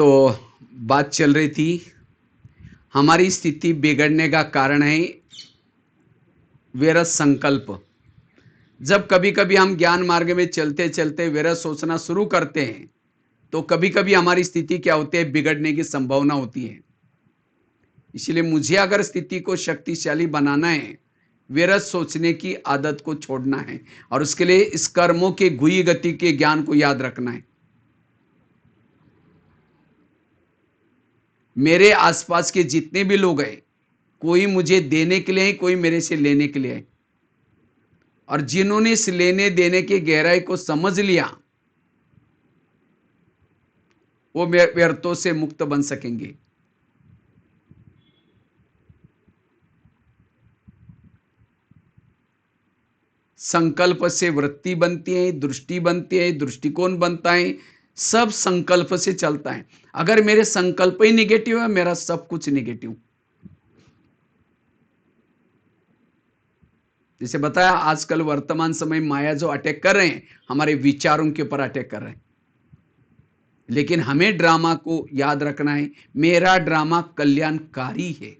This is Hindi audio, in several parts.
तो बात चल रही थी, हमारी स्थिति बिगड़ने का कारण है व्यर्थ संकल्प। जब कभी-कभी हम ज्ञान मार्ग में चलते-चलते व्यर्थ सोचना शुरू करते हैं, तो कभी-कभी हमारी स्थिति क्या होती है, बिगड़ने की संभावना होती है। इसलिए मुझे अगर स्थिति को शक्तिशाली बनाना है, व्यर्थ सोचने की आदत को छोड़ना है और उसके लिए इस कर्मों के गुह्य गति के ज्ञान को याद रखना है। मेरे आसपास के जितने भी लोग हैं, कोई मुझे देने के लिए है, कोई मेरे से लेने के लिए है। और जिन्होंने इस लेने देने की गहराई को समझ लिया, वो व्यर्थों से मुक्त बन सकेंगे। संकल्प से वृत्ति बनती है, दृष्टि बनती है, दृष्टिकोण बनता है, सब संकल्प से चलता है। अगर मेरे संकल्प ही निगेटिव है, मेरा सब कुछ निगेटिव। जैसे बताया, आजकल वर्तमान समय माया जो अटैक कर रहे हैं, हमारे विचारों के ऊपर अटैक कर रहे हैं। लेकिन हमें ड्रामा को याद रखना है, मेरा ड्रामा कल्याणकारी है।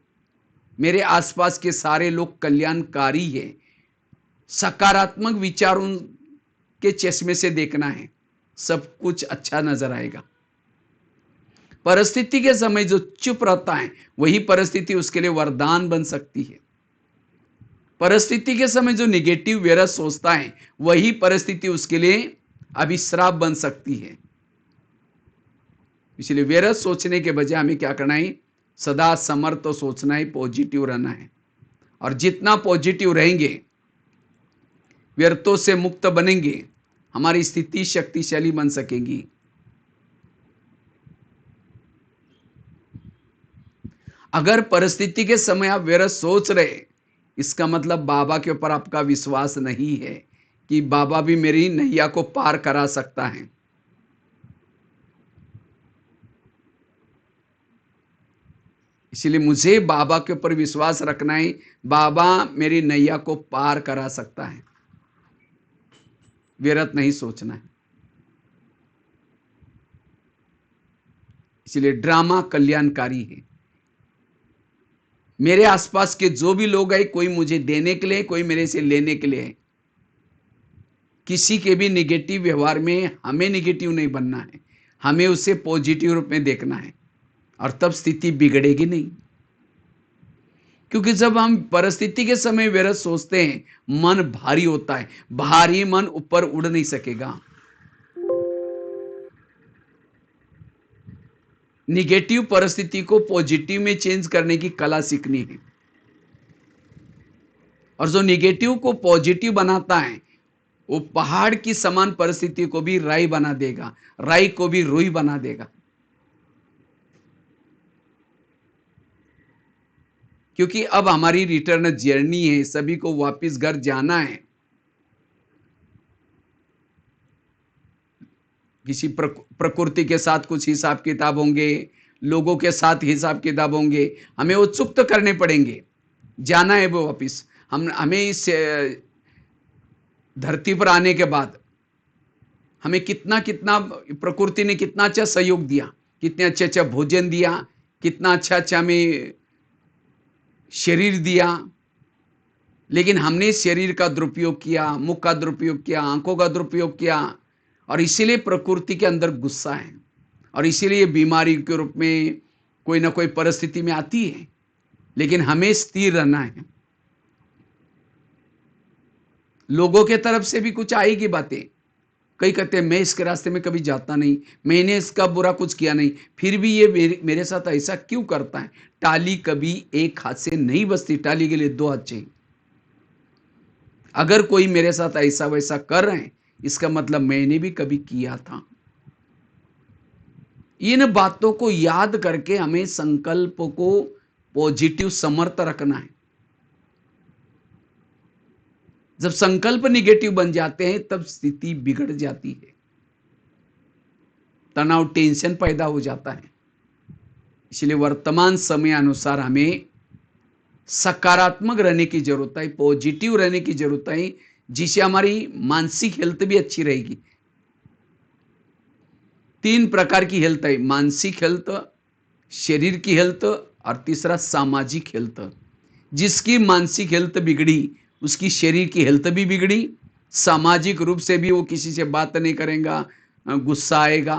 मेरे आसपास के सारे लोग कल्याणकारी है। सकारात्मक विचारों के चश्मे से देखना है, सब कुछ अच्छा नजर आएगा। परिस्थिति के समय जो चुप रहता है, वही परिस्थिति उसके लिए वरदान बन सकती है। परिस्थिति के समय जो निगेटिव व्यर्थ सोचता है, वही परिस्थिति उसके लिए अभिश्राप बन सकती है। इसलिए व्यर्थ सोचने के बजाय हमें क्या करना है, सदा समर्थ सोचना है, पॉजिटिव रहना है। और जितना पॉजिटिव रहेंगे, व्यर्थों से मुक्त बनेंगे, हमारी स्थिति शक्तिशाली बन सकेगी। अगर परिस्थिति के समय आप व्यर्थ सोच रहे, इसका मतलब बाबा के ऊपर आपका विश्वास नहीं है कि बाबा भी मेरी नैया को पार करा सकता है। इसलिए मुझे बाबा के ऊपर विश्वास रखना है, बाबा मेरी नैया को पार करा सकता है। व्यर्थ नहीं सोचना है। इसलिए ड्रामा कल्याणकारी है। मेरे आसपास के जो भी लोग हैं, कोई मुझे देने के लिए, कोई मेरे से लेने के लिए है। किसी के भी निगेटिव व्यवहार में हमें निगेटिव नहीं बनना है, हमें उसे पॉजिटिव रूप में देखना है और तब स्थिति बिगड़ेगी नहीं। क्योंकि जब हम परिस्थिति के समय व्यर्थ सोचते हैं, मन भारी होता है, भारी मन ऊपर उड़ नहीं सकेगा। निगेटिव परिस्थिति को पॉजिटिव में चेंज करने की कला सीखनी है। और जो निगेटिव को पॉजिटिव बनाता है, वो पहाड़ की समान परिस्थिति को भी राई बना देगा, राई को भी रुई बना देगा। क्योंकि अब हमारी रिटर्न जर्नी है, सभी को वापस घर जाना है। किसी प्रकृति के साथ कुछ हिसाब किताब होंगे, लोगों के साथ हिसाब किताब होंगे, हमें वो चुक्त करने पड़ेंगे। जाना है वो वापिस। हमें इस धरती पर आने के बाद हमें कितना कितना प्रकृति ने कितना अच्छा सहयोग दिया, कितने अच्छा अच्छा भोजन दिया, कितना अच्छा अच्छा हमें शरीर दिया। लेकिन हमने इस शरीर का दुरुपयोग किया, मुख का दुरुपयोग किया, आंखों का दुरुपयोग किया, और इसीलिए प्रकृति के अंदर गुस्सा है और इसीलिए बीमारी के रूप में कोई ना कोई परिस्थिति में आती है। लेकिन हमें स्थिर रहना है। लोगों के तरफ से भी कुछ आएगी बातें। कई कहते हैं मैं इसके रास्ते में कभी जाता नहीं, मैंने इसका बुरा कुछ किया नहीं, फिर भी ये मेरे साथ ऐसा क्यों करता है। टाली कभी एक हाथ से नहीं बजती, टाली के लिए दो हाथ चाहिए। अगर कोई मेरे साथ ऐसा वैसा कर रहे हैं, इसका मतलब मैंने भी कभी किया था। इन बातों को याद करके हमें संकल्प को पॉजिटिव समर्थ रखना है। जब संकल्प निगेटिव बन जाते हैं, तब स्थिति बिगड़ जाती है, तनाव टेंशन पैदा हो जाता है। इसलिए वर्तमान समय अनुसार हमें सकारात्मक रहने की जरूरत है, पॉजिटिव रहने की जरूरत है, जिससे हमारी मानसिक हेल्थ भी अच्छी रहेगी। तीन प्रकार की हेल्थ है, मानसिक हेल्थ, शरीर की हेल्थ और तीसरा सामाजिक हेल्थ। जिसकी मानसिक हेल्थ बिगड़ी उसकी शरीर की हेल्थ भी बिगड़ी, सामाजिक रूप से भी वो किसी से बात नहीं करेगा, गुस्सा आएगा,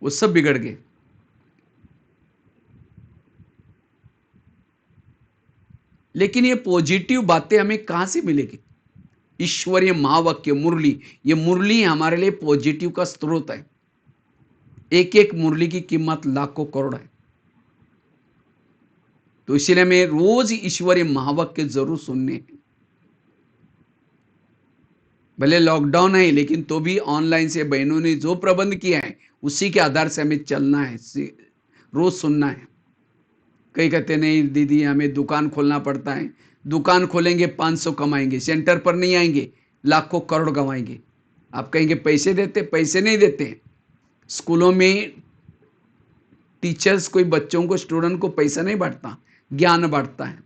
वो सब बिगड़ गए। लेकिन ये पॉजिटिव बातें हमें कहां से मिलेगी? ईश्वरीय महावाक्य मुरली, ये मुरली हमारे लिए पॉजिटिव का स्रोत है। एक एक मुरली की कीमत लाखों करोड़ है। तो इसलिए हमें रोज ईश्वरीय महावाक्य जरूर सुनने हैं। भले लॉकडाउन है लेकिन तो भी ऑनलाइन से बहनों ने जो प्रबंध किया है उसी के आधार से हमें चलना है, रोज सुनना है। कई कहते नहीं दीदी हमें दुकान खोलना पड़ता है, दुकान खोलेंगे 500 कमाएंगे, सेंटर पर नहीं आएंगे लाखों करोड़ गंवाएंगे। आप कहेंगे पैसे देते, पैसे नहीं देते। स्कूलों में टीचर्स कोई बच्चों को, स्टूडेंट को पैसा नहीं बांटता, ज्ञान बांटता है।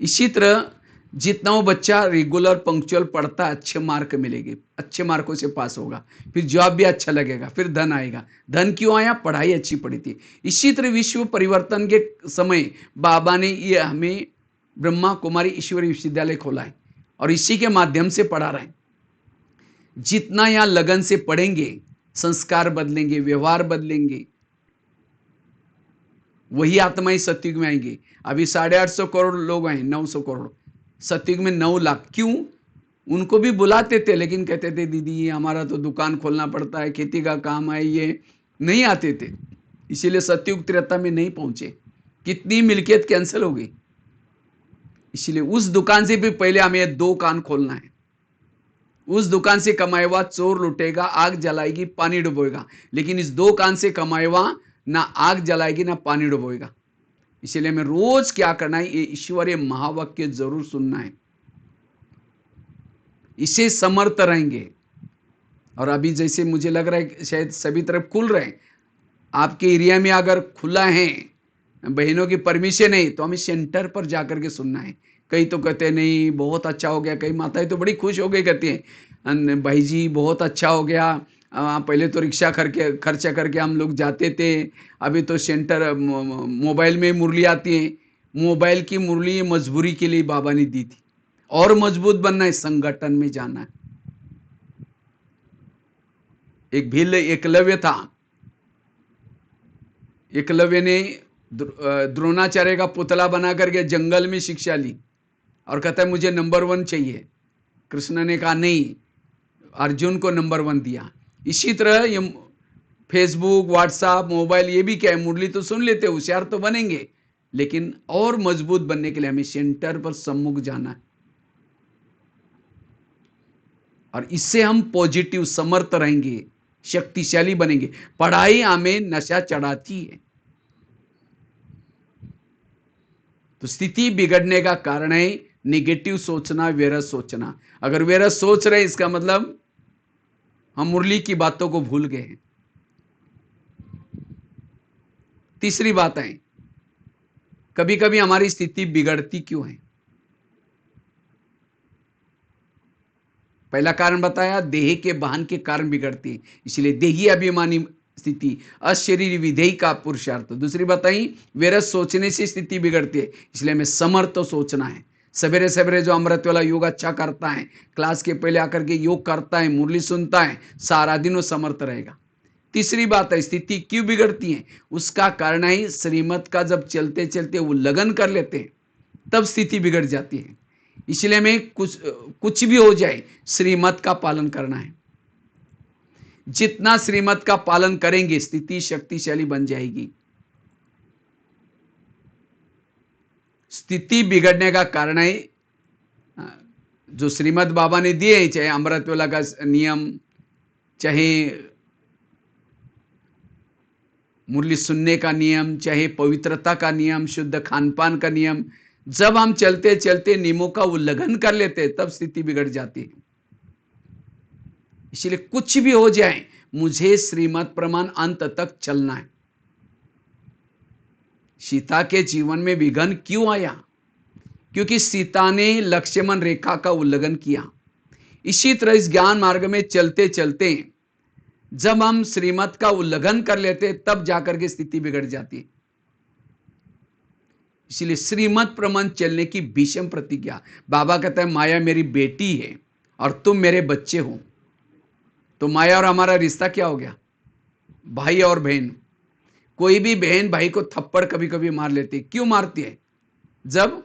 इसी तरह जितना वो बच्चा रेगुलर पंक्चुअल पढ़ता है अच्छे मार्क मिलेंगे, अच्छे मार्कों से पास होगा, फिर जॉब भी अच्छा लगेगा, फिर धन आएगा। धन क्यों आया? पढ़ाई अच्छी पड़ी थी। इसी तरह विश्व परिवर्तन के समय बाबा ने ये हमें ब्रह्मा कुमारी ईश्वरी विश्वविद्यालय खोला है और इसी के माध्यम से पढ़ा रहे हैं। जितना यहाँ लगन से पढ़ेंगे संस्कार बदलेंगे, व्यवहार बदलेंगे, वही आत्माएं सतयुग में आएंगे। अभी 850 करोड़ लोग हैं, 900 करोड़, सतयुग में 9 लाख। क्यों? उनको भी बुलाते थे लेकिन कहते थे दीदी हमारा तो दुकान खोलना पड़ता है, खेती का काम है, ये नहीं आते थे। इसीलिए सतयुग त्रेता में नहीं पहुंचे, कितनी मिल्कियत कैंसिल हो गई। इसलिए उस दुकान से भी पहले हमें 2 कान खोलना है। उस दुकान से कमाए हुआ चोर लुटेगा, आग जलाएगी, पानी डुबोएगा, लेकिन इस 2 कान से कमाए हुआ ना आग जलाएगी ना पानी डुबोएगा। इसलिए हमें रोज क्या करना है? ये ईश्वरीय महावाक्य जरूर सुनना है, इसे समर्थ रहेंगे। और अभी जैसे मुझे लग रहा है शायद सभी तरफ खुल रहे हैं, आपके एरिया में अगर खुला है, बहनों की परमिशन है, तो हमें सेंटर पर जाकर के सुनना है। कई तो कहते हैं नहीं बहुत अच्छा हो गया, कई माताएं तो बड़ी खुश हो गई, कहती हैं भाई जी बहुत अच्छा हो गया, पहले तो रिक्शा खर्चा करके हम लोग जाते थे, अभी तो सेंटर मोबाइल में मुरली आती है। मोबाइल की मुरली मजबूरी के लिए बाबा ने दी थी, और मजबूत बनना है, संगठन में जाना है। एक भील एकलव्य था, एकलव्य ने द्रोणाचार्य का पुतला बना करके जंगल में शिक्षा ली और कहता है मुझे नंबर 1 चाहिए। कृष्ण ने कहा नहीं, अर्जुन को नंबर 1 दिया। इसी तरह ये फेसबुक, व्हाट्सएप, मोबाइल, ये भी क्या है, मुरली तो सुन लेते, होशियार तो बनेंगे, लेकिन और मजबूत बनने के लिए हमें सेंटर पर सम्मुख जाना है। और इससे हम पॉजिटिव समर्थ रहेंगे, शक्तिशाली बनेंगे। पढ़ाई हमें नशा चढ़ाती है, तो स्थिति बिगड़ने का कारण है निगेटिव सोचना, व्यर्थ सोचना। अगर व्यर्थ सोच रहे इसका मतलब हम मुरली की बातों को भूल गए हैं। तीसरी बात है, कभी कभी हमारी स्थिति बिगड़ती क्यों है? पहला कारण बताया, देह के वाहन के कारण बिगड़ती है, इसलिए देही अभिमानी स्थिति, अशरीरी विधेयी का पुरुषार्थ। दूसरी बताई, व्यर्थ सोचने से स्थिति बिगड़ती है, इसलिए हमें समर्थ सोचना है। सवेरे सवेरे जो अमृत वाला योग अच्छा करता है, क्लास के पहले आकर के योग करता है, मुरली सुनता है, सारा दिन वो समर्थ रहेगा। तीसरी बात है, स्थिति क्यों बिगड़ती है? उसका कारण है श्रीमत का जब चलते चलते वो लगन कर लेते हैं तब स्थिति बिगड़ जाती है। इसलिए हमें कुछ भी हो जाए श्रीमत का पालन करना है। जितना श्रीमत का पालन करेंगे स्थिति शक्तिशाली बन जाएगी। स्थिति बिगड़ने का कारण है जो श्रीमद बाबा ने दिए, चाहे अमृतवेला का नियम, चाहे मुरली सुनने का नियम, चाहे पवित्रता का नियम, शुद्ध खानपान का नियम, जब हम चलते चलते नियमों का उल्लंघन कर लेते तब स्थिति बिगड़ जाती है। इसलिए कुछ भी हो जाए मुझे श्रीमत प्रमाण अंत तक चलना है। सीता के जीवन में विघ्न क्यों आया? क्योंकि सीता ने लक्ष्मण रेखा का उल्लंघन किया। इसी तरह इस ज्ञान मार्ग में चलते चलते जब हम श्रीमत का उल्लंघन कर लेते हैं तब जाकर के स्थिति बिगड़ जाती है। इसलिए श्रीमत प्रमाण चलने की भीषम प्रतिज्ञा। बाबा कहता है माया मेरी बेटी है और तुम मेरे बच्चे हो। तो माया और हमारा रिश्ता क्या हो गया? भाई और बहन। कोई भी बहन भाई को थप्पड़ कभी कभी मार लेती है। क्यों मारती है? जब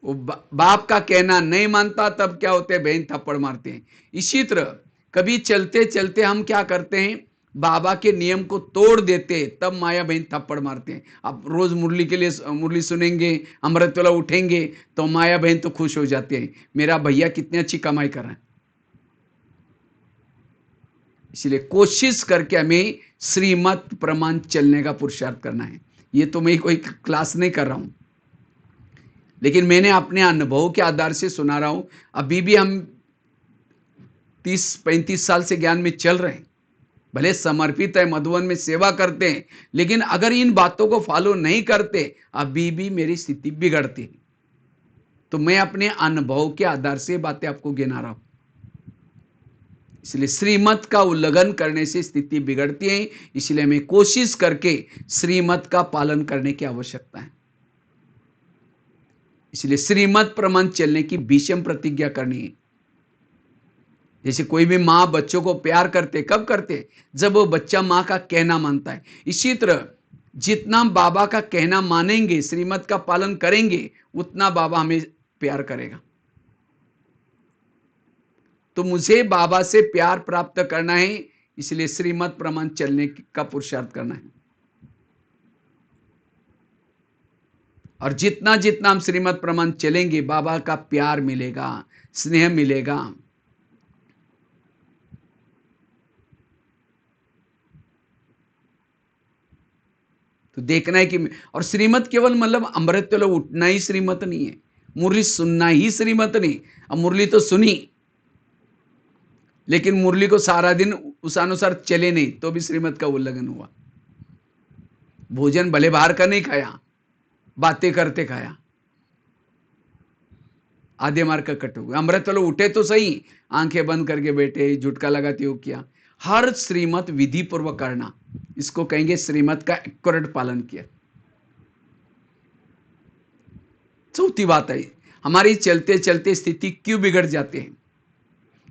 वो बाप का कहना नहीं मानता तब क्या होते हैं? बहन थप्पड़ मारते हैं। इसी तरह कभी चलते चलते हम क्या करते हैं? बाबा के नियम को तोड़ देते हैं, तब माया बहन थप्पड़ मारते हैं। अब रोज मुरली के लिए मुरली सुनेंगे, अमृत वाला उठेंगे तो माया बहन तो खुश हो जाते हैं, मेरा भैया कितनी अच्छी कमाई कर रहा है। इसलिए कोशिश करके हमें श्रीमत प्रमाण चलने का पुरुषार्थ करना है। ये तो मैं कोई क्लास नहीं कर रहा हूं, लेकिन मैंने अपने अनुभव के आधार से सुना रहा हूं। अभी भी हम 30-35 साल से ज्ञान में चल रहे हैं, भले समर्पित है, मधुवन में सेवा करते हैं, लेकिन अगर इन बातों को फॉलो नहीं करते अभी भी मेरी स्थिति बिगड़ती है। तो मैं अपने अनुभव के आधार से बातें आपको गिना रहा हूं। इसलिए श्रीमत का उल्लंघन करने से स्थिति बिगड़ती है। इसलिए हमें कोशिश करके श्रीमत का पालन करने की आवश्यकता है। इसलिए श्रीमत प्रमाण चलने की भीषम प्रतिज्ञा करनी है। जैसे कोई भी माँ बच्चों को प्यार करते, कब करते? जब वो बच्चा माँ का कहना मानता है। इसी तरह जितना बाबा का कहना मानेंगे, श्रीमत का पालन करेंगे, उतना बाबा हमें प्यार करेगा। तो मुझे बाबा से प्यार प्राप्त करना है, इसलिए श्रीमत प्रमाण चलने का पुरुषार्थ करना है। और जितना जितना हम श्रीमत प्रमाण चलेंगे बाबा का प्यार मिलेगा, स्नेह मिलेगा। तो देखना है कि, और श्रीमत केवल मतलब अमृत वेला उठना ही श्रीमत नहीं है, मुरली सुनना ही श्रीमत नहीं। अब मुरली तो सुनी, लेकिन मुरली को सारा दिन उस अनुसार चले नहीं तो भी श्रीमत का उल्लंघन हुआ। भोजन भले बाहर का नहीं खाया, बातें करते खाया, आधे मार्ग का कट हो गया। अमृत वाले उठे तो सही, आंखें बंद करके बैठे, झुटका लगाते हो किया। हर श्रीमत विधि पूर्वक करना, इसको कहेंगे श्रीमत का एक्यूरेट पालन किया। चौथी बात है, हमारी चलते चलते स्थिति क्यों बिगड़ जाते हैं?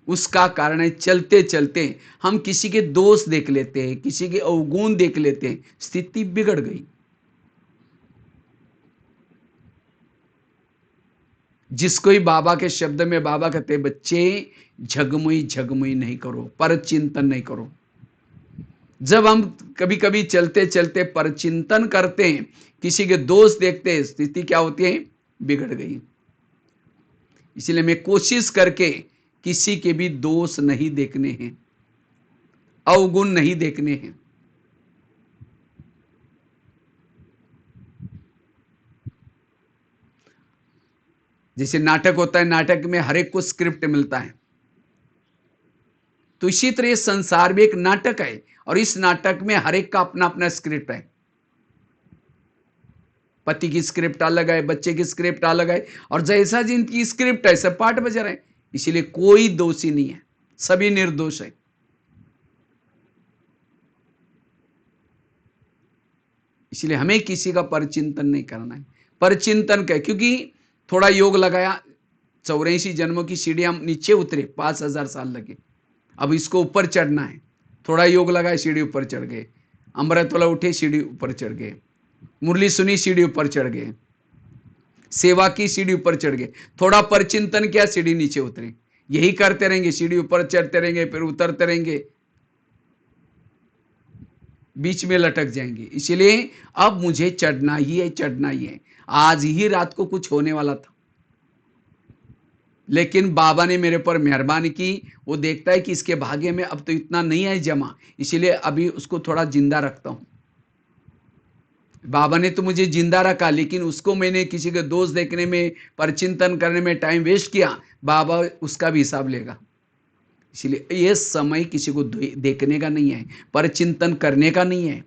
उसका कारण है चलते चलते हम किसी के दोष देख लेते हैं, किसी के अवगुण देख लेते हैं, स्थिति बिगड़ गई। जिसको ही बाबा के शब्द में बाबा कहते हैं, बच्चे झगमुई झगमुई नहीं करो, पर चिंतन नहीं करो। जब हम कभी कभी चलते चलते पर चिंतन करते हैं, किसी के दोष देखते हैं, स्थिति क्या होती है? बिगड़ गई। इसलिए मैं कोशिश करके किसी के भी दोष नहीं देखने हैं, अवगुण नहीं देखने हैं। जैसे नाटक होता है, नाटक में हर एक को स्क्रिप्ट मिलता है, तो इसी तरह संसार भी एक नाटक है और इस नाटक में हर एक का अपना अपना स्क्रिप्ट है। पति की स्क्रिप्ट अलग है, बच्चे की स्क्रिप्ट अलग है, और जैसा जिनकी स्क्रिप्ट है सब पाठ बजा रहे हैं। इसीलिए कोई दोषी नहीं है, सभी निर्दोष है। इसलिए हमें किसी का परचिंतन नहीं करना है। परचिंतन क्या? क्योंकि थोड़ा योग लगाया, 84 जन्मों की सीढ़ी हम नीचे उतरे, 5000 साल लगे, अब इसको ऊपर चढ़ना है। थोड़ा योग लगाए, सीढ़ी ऊपर चढ़ गए, अमृत वाला उठे, सीढ़ी ऊपर चढ़ गए, मुरली सुनी, सीढ़ी ऊपर चढ़ गए, सेवा की, सीढ़ी ऊपर चढ़ गए। थोड़ा परचिंतन किया, सीढ़ी नीचे उतरे। यही करते रहेंगे, सीढ़ी ऊपर चढ़ते रहेंगे, फिर उतरते रहेंगे, बीच में लटक जाएंगे। इसलिए अब मुझे चढ़ना ही है, चढ़ना ही है। आज ही रात को कुछ होने वाला था, लेकिन बाबा ने मेरे पर मेहरबानी की। वो देखता है कि इसके भाग्य में अब तो इतना नहीं है जमा, इसीलिए अभी उसको थोड़ा जिंदा रखता हूं। बाबा ने तो मुझे जिंदा रखा, लेकिन उसको मैंने किसी के दोष देखने में, परचिंतन करने में टाइम वेस्ट किया, बाबा उसका भी हिसाब लेगा। इसलिए ये समय किसी को देखने का नहीं है, परचिंतन करने का नहीं है।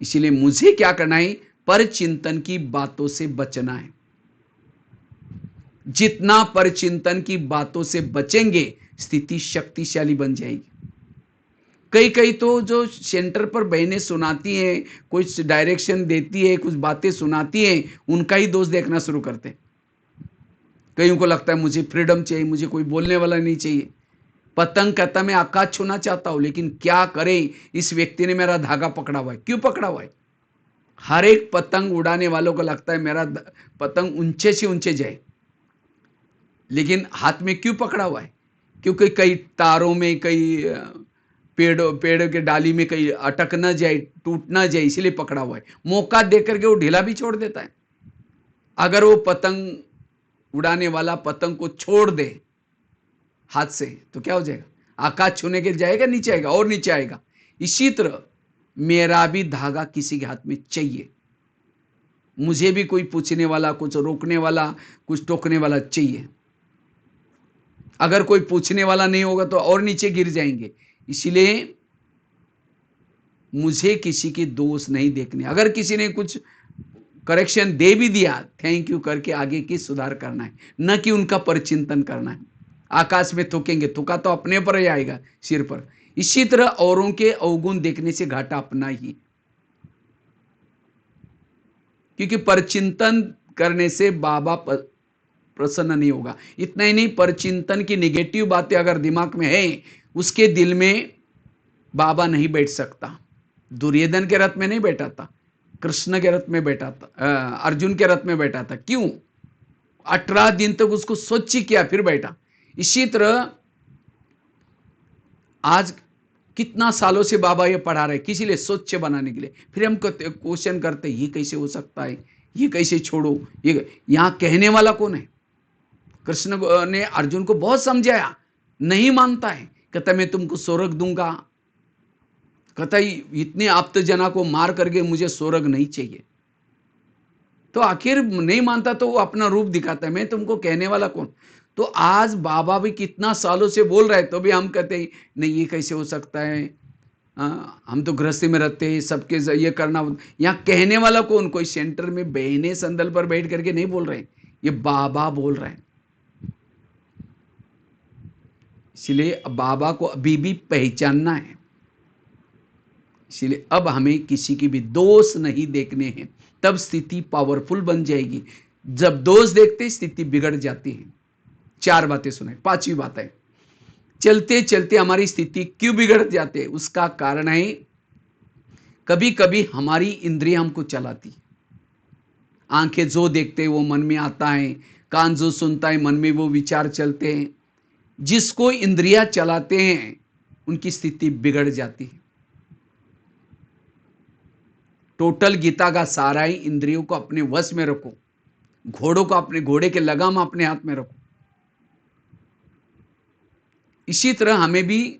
इसलिए मुझे क्या करना है? परचिंतन की बातों से बचना है। जितना परचिंतन की बातों से बचेंगे, स्थिति शक्तिशाली बन जाएगी। कई कई तो जो सेंटर पर बहनें सुनाती हैं, कुछ डायरेक्शन देती है, कुछ बातें सुनाती हैं, उनका ही दोष देखना शुरू करते हैं। कईयों को लगता है मुझे फ्रीडम चाहिए, मुझे कोई बोलने वाला नहीं चाहिए। पतंग कहता मैं आकाश छूना चाहता हूं, लेकिन क्या करें, इस व्यक्ति ने मेरा धागा पकड़ा हुआ है। क्यों पकड़ा हुआ है? हर एक पतंग उड़ाने वालों को लगता है मेरा पतंग ऊंचे से ऊंचे जाए, लेकिन हाथ में क्यों पकड़ा हुआ है? क्योंकि कई तारों में, कई पेड़ के डाली में कहीं अटक ना जाए, टूट ना जाए, इसलिए पकड़ा हुआ है। मौका देकर के वो ढीला भी छोड़ देता है। अगर वो पतंग उड़ाने वाला पतंग को छोड़ दे हाथ से, तो क्या हो जाएगा? आकाश छूने के जाएगा, नीचे आएगा और नीचे आएगा। इसी तरह मेरा भी धागा किसी के हाथ में चाहिए। मुझे भी कोई पूछने वाला, कुछ रोकने वाला, कुछ टोकने वाला चाहिए। अगर कोई पूछने वाला नहीं होगा तो और नीचे गिर जाएंगे। इसलिए मुझे किसी की दोष नहीं देखने। अगर किसी ने कुछ करेक्शन दे भी दिया, थैंक यू करके आगे की सुधार करना है, न कि उनका परिचिंतन करना है। आकाश में थूकेंगे, थूका तो अपने पर ही आएगा, सिर पर। इसी तरह औरों के अवगुण देखने से घाटा अपना ही, क्योंकि परिचिंतन करने से बाबा प्रसन्न नहीं होगा। इतना ही नहीं, परिचिंतन की नेगेटिव बातें अगर दिमाग में है, उसके दिल में बाबा नहीं बैठ सकता। दुर्योधन के रथ में नहीं बैठा था, कृष्ण के रथ में बैठा था, अर्जुन के रथ में बैठा था। क्यों? 18 दिन तक उसको सोच किया, फिर बैठा। इसी तरह आज कितना सालों से बाबा ये पढ़ा रहे, किसी लिए स्वच्छ बनाने के लिए। फिर हम क्वेश्चन करते, ये कैसे हो सकता है, ये कैसे छोड़ो, ये यहां कहने वाला कौन है? कृष्ण ने अर्जुन को बहुत समझाया, नहीं मानता है। कहता मैं तुमको स्वर्ग दूंगा, कहता इतने आप्त जना को मार करके मुझे स्वर्ग नहीं चाहिए। तो आखिर नहीं मानता तो वो अपना रूप दिखाता है, मैं तुमको कहने वाला कौन? तो आज बाबा भी कितना सालों से बोल रहे हैं, तो भी हम कहते हैं नहीं ये कैसे हो सकता है, हम तो गृहस्थी में रहते हैं, सबके ये करना। यहाँ कहने वाला कौन? कोई सेंटर में बहने संदल पर बैठ करके नहीं बोल रहे, ये बाबा बोल रहे हैं। इसलिए बाबा को अभी भी पहचानना है। इसलिए अब हमें किसी की भी दोष नहीं देखने हैं, तब स्थिति पावरफुल बन जाएगी। जब दोष देखते स्थिति बिगड़ जाती है। 4 बातें सुनाई। 5वीं बात है, चलते चलते हमारी स्थिति क्यों बिगड़ जाती है? उसका कारण है कभी कभी हमारी इंद्रियां हमको चलाती। आंखें जो देखते वो मन में आता है, कान जो सुनता है मन में वो विचार चलते हैं। जिसको इंद्रियां चलाते हैं उनकी स्थिति बिगड़ जाती है। टोटल गीता का सारा ही इंद्रियों को अपने वश में रखो, घोड़ों को अपने, घोड़े के लगाम अपने हाथ में रखो। इसी तरह हमें भी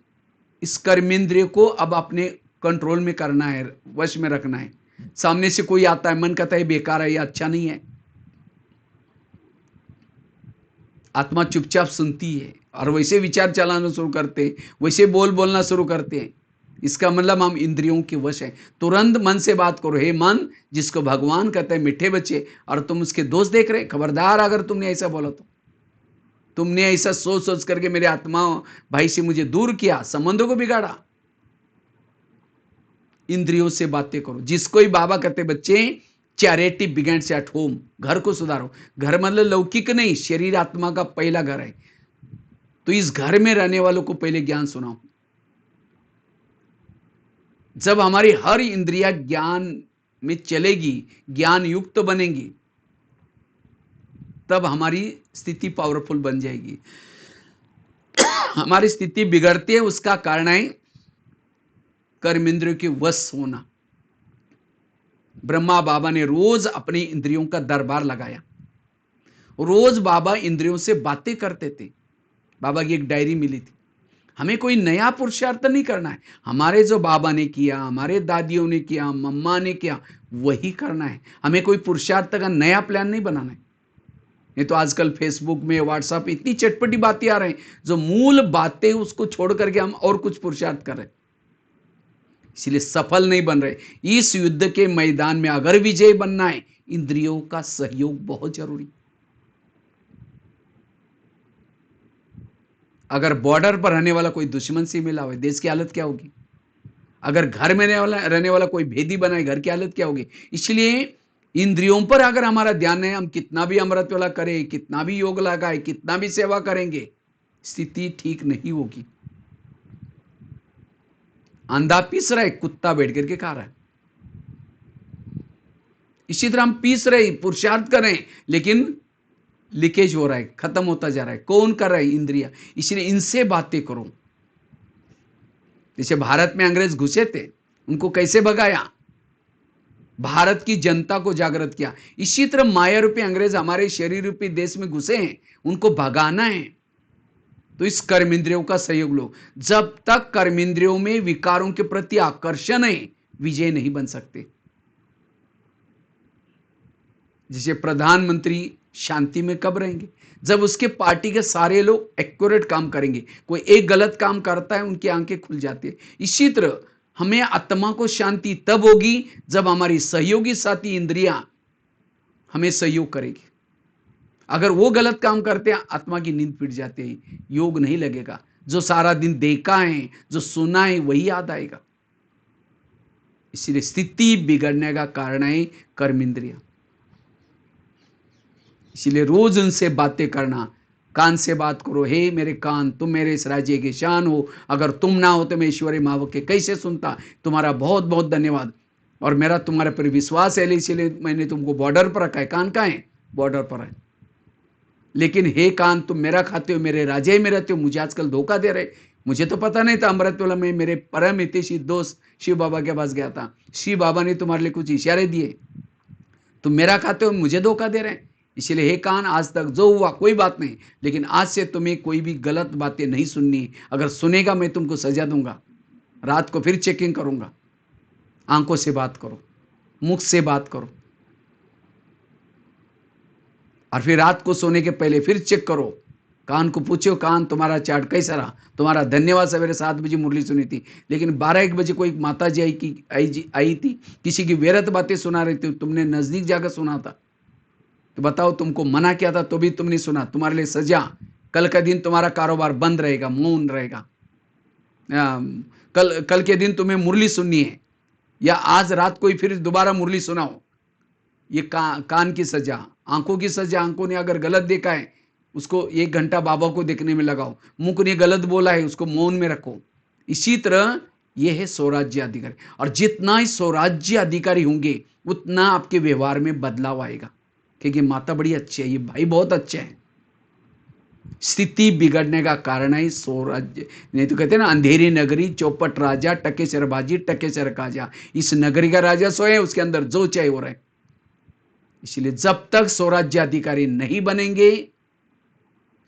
इस कर्मेंद्रिय को अब अपने कंट्रोल में करना है, वश में रखना है। सामने से कोई आता है, मन कहता है बेकार है, ये अच्छा नहीं है, आत्मा चुपचाप सुनती है और वैसे विचार चलाना शुरू करते हैं, वैसे बोलना शुरू करते हैं। इसका मतलब हम इंद्रियों के वश हैं। तुरंत मन से बात करो, हे मन, जिसको भगवान कहते हैं मीठे बच्चे, और तुम उसके दोस्त देख रहे, खबरदार अगर तुमने ऐसा बोला तो। तुमने ऐसा सोच सोच करके मेरे आत्मा भाई से मुझे दूर किया, संबंधों को बिगाड़ा। इंद्रियों से बातें करो। जिसको ही बाबा कहते बच्चे, चैरिटी बिगिंस एट होम, घर को सुधारो। घर मतलब लौकिक नहीं, शरीर आत्मा का पहला घर है। तो इस घर में रहने वालों को पहले ज्ञान सुनाओ। जब हमारी हर इंद्रिया ज्ञान में चलेगी, ज्ञान युक्त बनेंगी, तब हमारी स्थिति पावरफुल बन जाएगी। हमारी स्थिति बिगड़ती है, उसका कारण है कर्मेंद्रियों के वश होना। ब्रह्मा बाबा ने रोज अपनी इंद्रियों का दरबार लगाया। रोज बाबा इंद्रियों से बातें करते थे। बाबा की एक डायरी मिली थी। हमें कोई नया पुरुषार्थ नहीं करना है। हमारे जो बाबा ने किया, हमारे दादियों ने किया, मम्मा ने किया, वही करना है। हमें कोई पुरुषार्थ का नया प्लान नहीं बनाना है। नहीं तो आजकल फेसबुक में, व्हाट्सएप, इतनी चटपटी बातें आ रही हैं, जो मूल बातें उसको छोड़ करके हम और कुछ पुरुषार्थ कर रहे हैं, इसलिए सफल नहीं बन रहे। इस युद्ध के मैदान में अगर विजय बनना है, इंद्रियों का सहयोग बहुत जरूरी। अगर बॉर्डर पर रहने वाला कोई दुश्मन से मिला हुआ, देश की हालत क्या होगी? अगर घर में रहने वाला कोई भेदी बनाए, घर की हालत क्या होगी। इसलिए इंद्रियों पर अगर हमारा ध्यान है, हम कितना भी अमृत वाला करें, कितना भी योग लगाए, कितना भी सेवा करेंगे, स्थिति ठीक नहीं होगी। अंधा पीस रहा है, कुत्ता बैठ करके खा रहा है। इसी तरह हम पीस रहे, पुरुषार्थ कर रहे हैं, लेकिन लीकेज हो रहा है, खत्म होता जा रहा है। कौन कर रहा है? इंद्रिया। इसलिए इनसे बातें करो। जैसे भारत में अंग्रेज घुसे थे, उनको कैसे भगाया? भारत की जनता को जागृत किया। इसी तरह माया रूपी अंग्रेज हमारे शरीर रूपी देश में घुसे हैं, उनको भगाना है। तो इस कर्मेंद्रियों का सहयोग लो। जब तक कर्मेंद्रियों में विकारों के प्रति आकर्षण है, विजय नहीं बन सकते। जैसे प्रधानमंत्री शांति में कब रहेंगे? जब उसके पार्टी के सारे लोग एक्यूरेट काम करेंगे। कोई एक गलत काम करता है, उनकी आंखें खुल जाती है। इसी तरह हमें आत्मा को शांति तब होगी जब हमारी सहयोगी साथी इंद्रियां हमें सहयोग करेगी। अगर वो गलत काम करते हैं, आत्मा की नींद पिट जाती है, योग नहीं लगेगा। जो सारा दिन देखा है, जो सुना है, वही याद आएगा। इसलिए स्थिति बिगड़ने का कारण है कर्म इंद्रिया। इसलिए रोज उनसे बातें करना। कान से बात करो, हे मेरे कान, तुम मेरे इस राज्य की शान हो, अगर तुम ना हो तो मैं ईश्वरी मावक के कैसे सुनता। तुम्हारा बहुत बहुत धन्यवाद, और मेरा तुम्हारे पर विश्वास है, इसलिए मैंने तुमको बॉर्डर पर रखा है। कान कहाँ है? बॉर्डर पर है। लेकिन हे कान, तुम मेरा खाते हो, मेरे राज्य में रहते हो, मुझे आजकल धोखा दे रहे। मुझे तो पता नहीं था। अमृतवेला में मेरे परम हितैषी दोस्त शिव बाबा के पास गया था। शिव बाबा ने तुम्हारे लिए कुछ इशारे दिए, तुम मेरा खाते हो, मुझे धोखा दे रहे हैं। इसलिए हे कान, आज तक जो हुआ कोई बात नहीं, लेकिन आज से तुम्हें कोई भी गलत बातें नहीं सुननी। अगर सुनेगा, मैं तुमको सजा दूंगा। रात को फिर चेकिंग करूंगा। आंखों से बात करो, मुख से बात करो, और फिर रात को सोने के पहले फिर चेक करो। कान को पूछो, कान तुम्हारा चार्ट कैसा रहा? तुम्हारा धन्यवाद, सवेरे 7 बजे मुरली सुनी थी, लेकिन 12-1 बजे कोई माता जी आई थी, किसी की व्यर्थ बातें सुना रही थी, तुमने नजदीक जाकर सुना था। तो बताओ, तुमको मना किया था तो भी तुम नहीं सुना। तुम्हारे लिए सजा। कल का दिन तुम्हारा कारोबार बंद रहेगा, मौन रहेगा। कल के दिन तुम्हें मुरली सुननी है, या आज रात कोई फिर दोबारा मुरली सुनाओ। ये कान की सजा। आंखों की सजा, आंखों ने अगर गलत देखा है, उसको 1 घंटा बाबा को देखने में लगाओ। मुख ने गलत बोला है, उसको मौन में रखो। इसी तरह यह है स्वराज्य अधिकारी। और जितना ही स्वराज्य अधिकारी होंगे, उतना आपके व्यवहार में बदलाव आएगा। क्योंकि माता बड़ी अच्छी है, ये भाई बहुत अच्छे हैं। स्थिति बिगड़ने का कारण है स्वराज्य। नहीं तो कहते हैं ना, अंधेरी नगरी, चौपट राजा, टके सरबाजी, टके सर काजा। इस नगरी का राजा सोए, उसके अंदर जो चाहे हो रहा है। इसलिए जब तक स्वराज्य अधिकारी नहीं बनेंगे,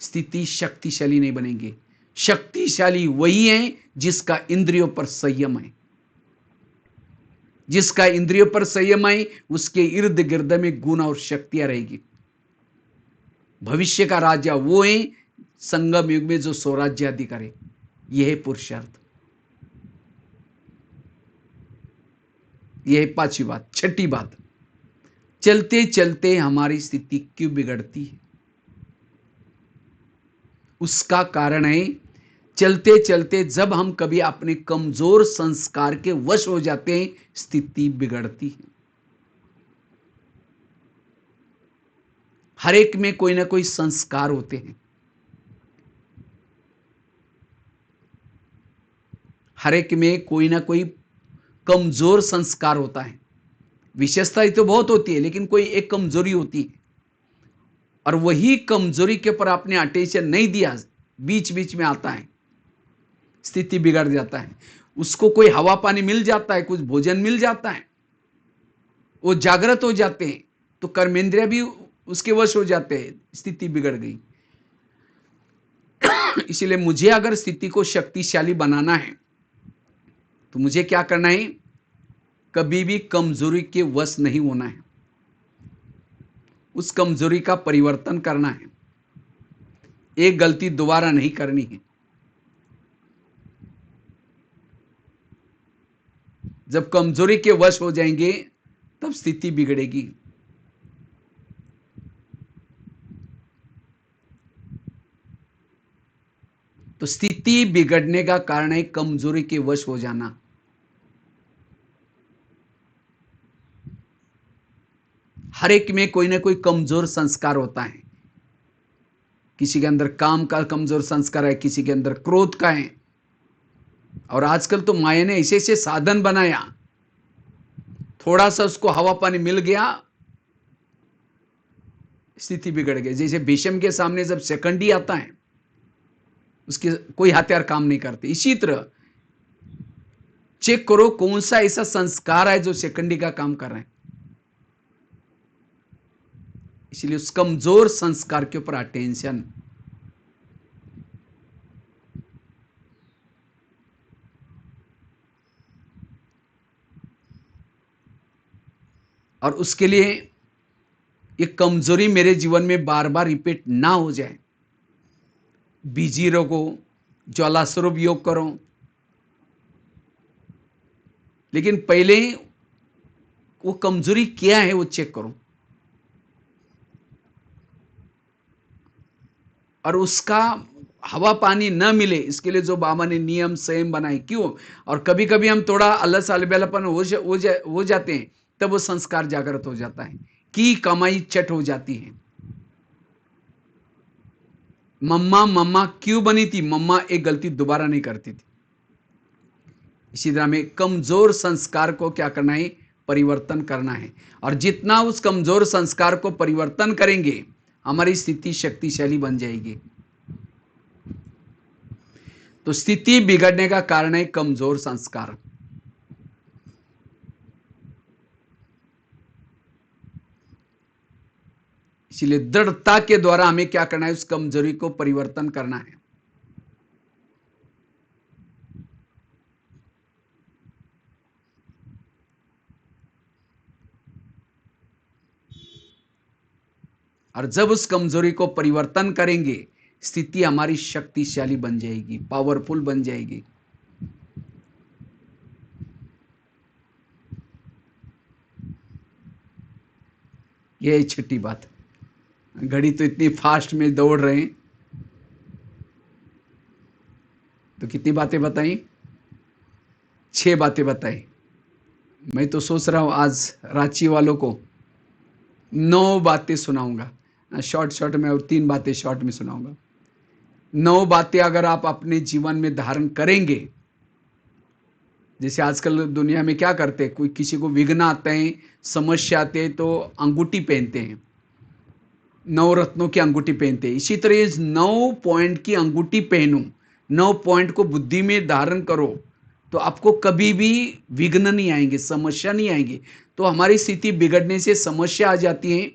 स्थिति शक्तिशाली नहीं बनेंगे। शक्तिशाली वही है जिसका इंद्रियों पर संयम है। जिसका इंद्रियों पर संयम है, उसके इर्द गिर्द में गुण और शक्तियां रहेगी। भविष्य का राजा वो है संगम युग में जो स्वराज्य अधिकारी। यह है पुरुषार्थ। यह है 5वीं बात। 6ठी बात, चलते चलते हमारी स्थिति क्यों बिगड़ती है? उसका कारण है, चलते चलते जब हम कभी अपने कमजोर संस्कार के वश हो जाते हैं, स्थिति बिगड़ती है। हर एक में कोई ना कोई संस्कार होते हैं। हर एक में कोई ना कोई कमजोर संस्कार होता है। विशेषता तो बहुत होती है, लेकिन कोई एक कमजोरी होती है। और वही कमजोरी के ऊपर आपने अटेंशन नहीं दिया, बीच बीच में आता है, स्थिति बिगड़ जाता है। उसको कोई हवा पानी मिल जाता है, कुछ भोजन मिल जाता है, वो जागृत हो जाते हैं, तो कर्मेंद्रिय भी उसके वश हो जाते हैं, स्थिति बिगड़ गई। इसलिए मुझे अगर स्थिति को शक्तिशाली बनाना है, तो मुझे क्या करना है? कभी भी कमजोरी के वश नहीं होना है। उस कमजोरी का परिवर्तन करना है। एक गलती दोबारा नहीं करनी है। जब कमजोरी के वश हो जाएंगे, तब स्थिति बिगड़ेगी। तो स्थिति बिगड़ने का कारण है कमजोरी के वश हो जाना। हर एक में कोई ना कोई कमजोर संस्कार होता है। किसी के अंदर काम का कमजोर संस्कार है, किसी के अंदर क्रोध का है। और आजकल तो माया ने ऐसे ऐसे साधन बनाया, थोड़ा सा उसको हवा पानी मिल गया, स्थिति बिगड़ गई। जैसे भीष्म के सामने जब सेकंडी आता है, उसके कोई हथियार काम नहीं करते। इसी तरह चेक करो कौन सा ऐसा संस्कार है जो सेकंडी का काम कर रहे हैं। इसलिए उस कमजोर संस्कार के ऊपर अटेंशन। और उसके लिए ये कमजोरी मेरे जीवन में बार बार रिपीट ना हो जाए। बिजी रहो, ज्वाला स्वरूप योग करो, लेकिन पहले वो कमजोरी क्या है वो चेक करो, और उसका हवा पानी न मिले इसके लिए जो बाबा ने नियम संयम बनाए। क्यों? और कभी कभी हम थोड़ा अलस अलबेलापन हो जाते हैं, तब वो संस्कार जागृत हो जाता है कि कमाई चट हो जाती है। मम्मा मम्मा क्यों बनी थी? मम्मा एक गलती दोबारा नहीं करती थी। इसी तरह में कमजोर संस्कार को क्या करना है? परिवर्तन करना है। और जितना उस कमजोर संस्कार को परिवर्तन करेंगे, हमारी स्थिति शक्तिशाली बन जाएगी। तो स्थिति बिगड़ने का कारण है कमजोर संस्कार। इसलिए दृढ़ता के द्वारा हमें क्या करना है? उस कमजोरी को परिवर्तन करना है। और जब उस कमजोरी को परिवर्तन करेंगे, स्थिति हमारी शक्तिशाली बन जाएगी, पावरफुल बन जाएगी। यह छठी बात। घड़ी तो इतनी फास्ट में दौड़ रहे हैं, तो कितनी बातें बताई? 6 बातें बताई। मैं तो सोच रहा हूं आज रांची वालों को 9 बातें सुनाऊंगा, शॉर्ट शॉर्ट में, और 3 बातें शॉर्ट में सुनाऊंगा। 9 बातें अगर आप अपने जीवन में धारण करेंगे, जैसे आजकल दुनिया में क्या करते हैं, कोई किसी को विघ्न आते हैं, समस्या आते हैं, तो अंगूठी पहनते हैं, 9 रत्नों की अंगूठी पहनते हैं। इसी तरह इस 9 पॉइंट की अंगूठी पहनो, 9 पॉइंट को बुद्धि में धारण करो, तो आपको कभी भी विघ्न नहीं आएंगे, समस्या नहीं आएंगे। तो हमारी स्थिति बिगड़ने से समस्या आ जाती है।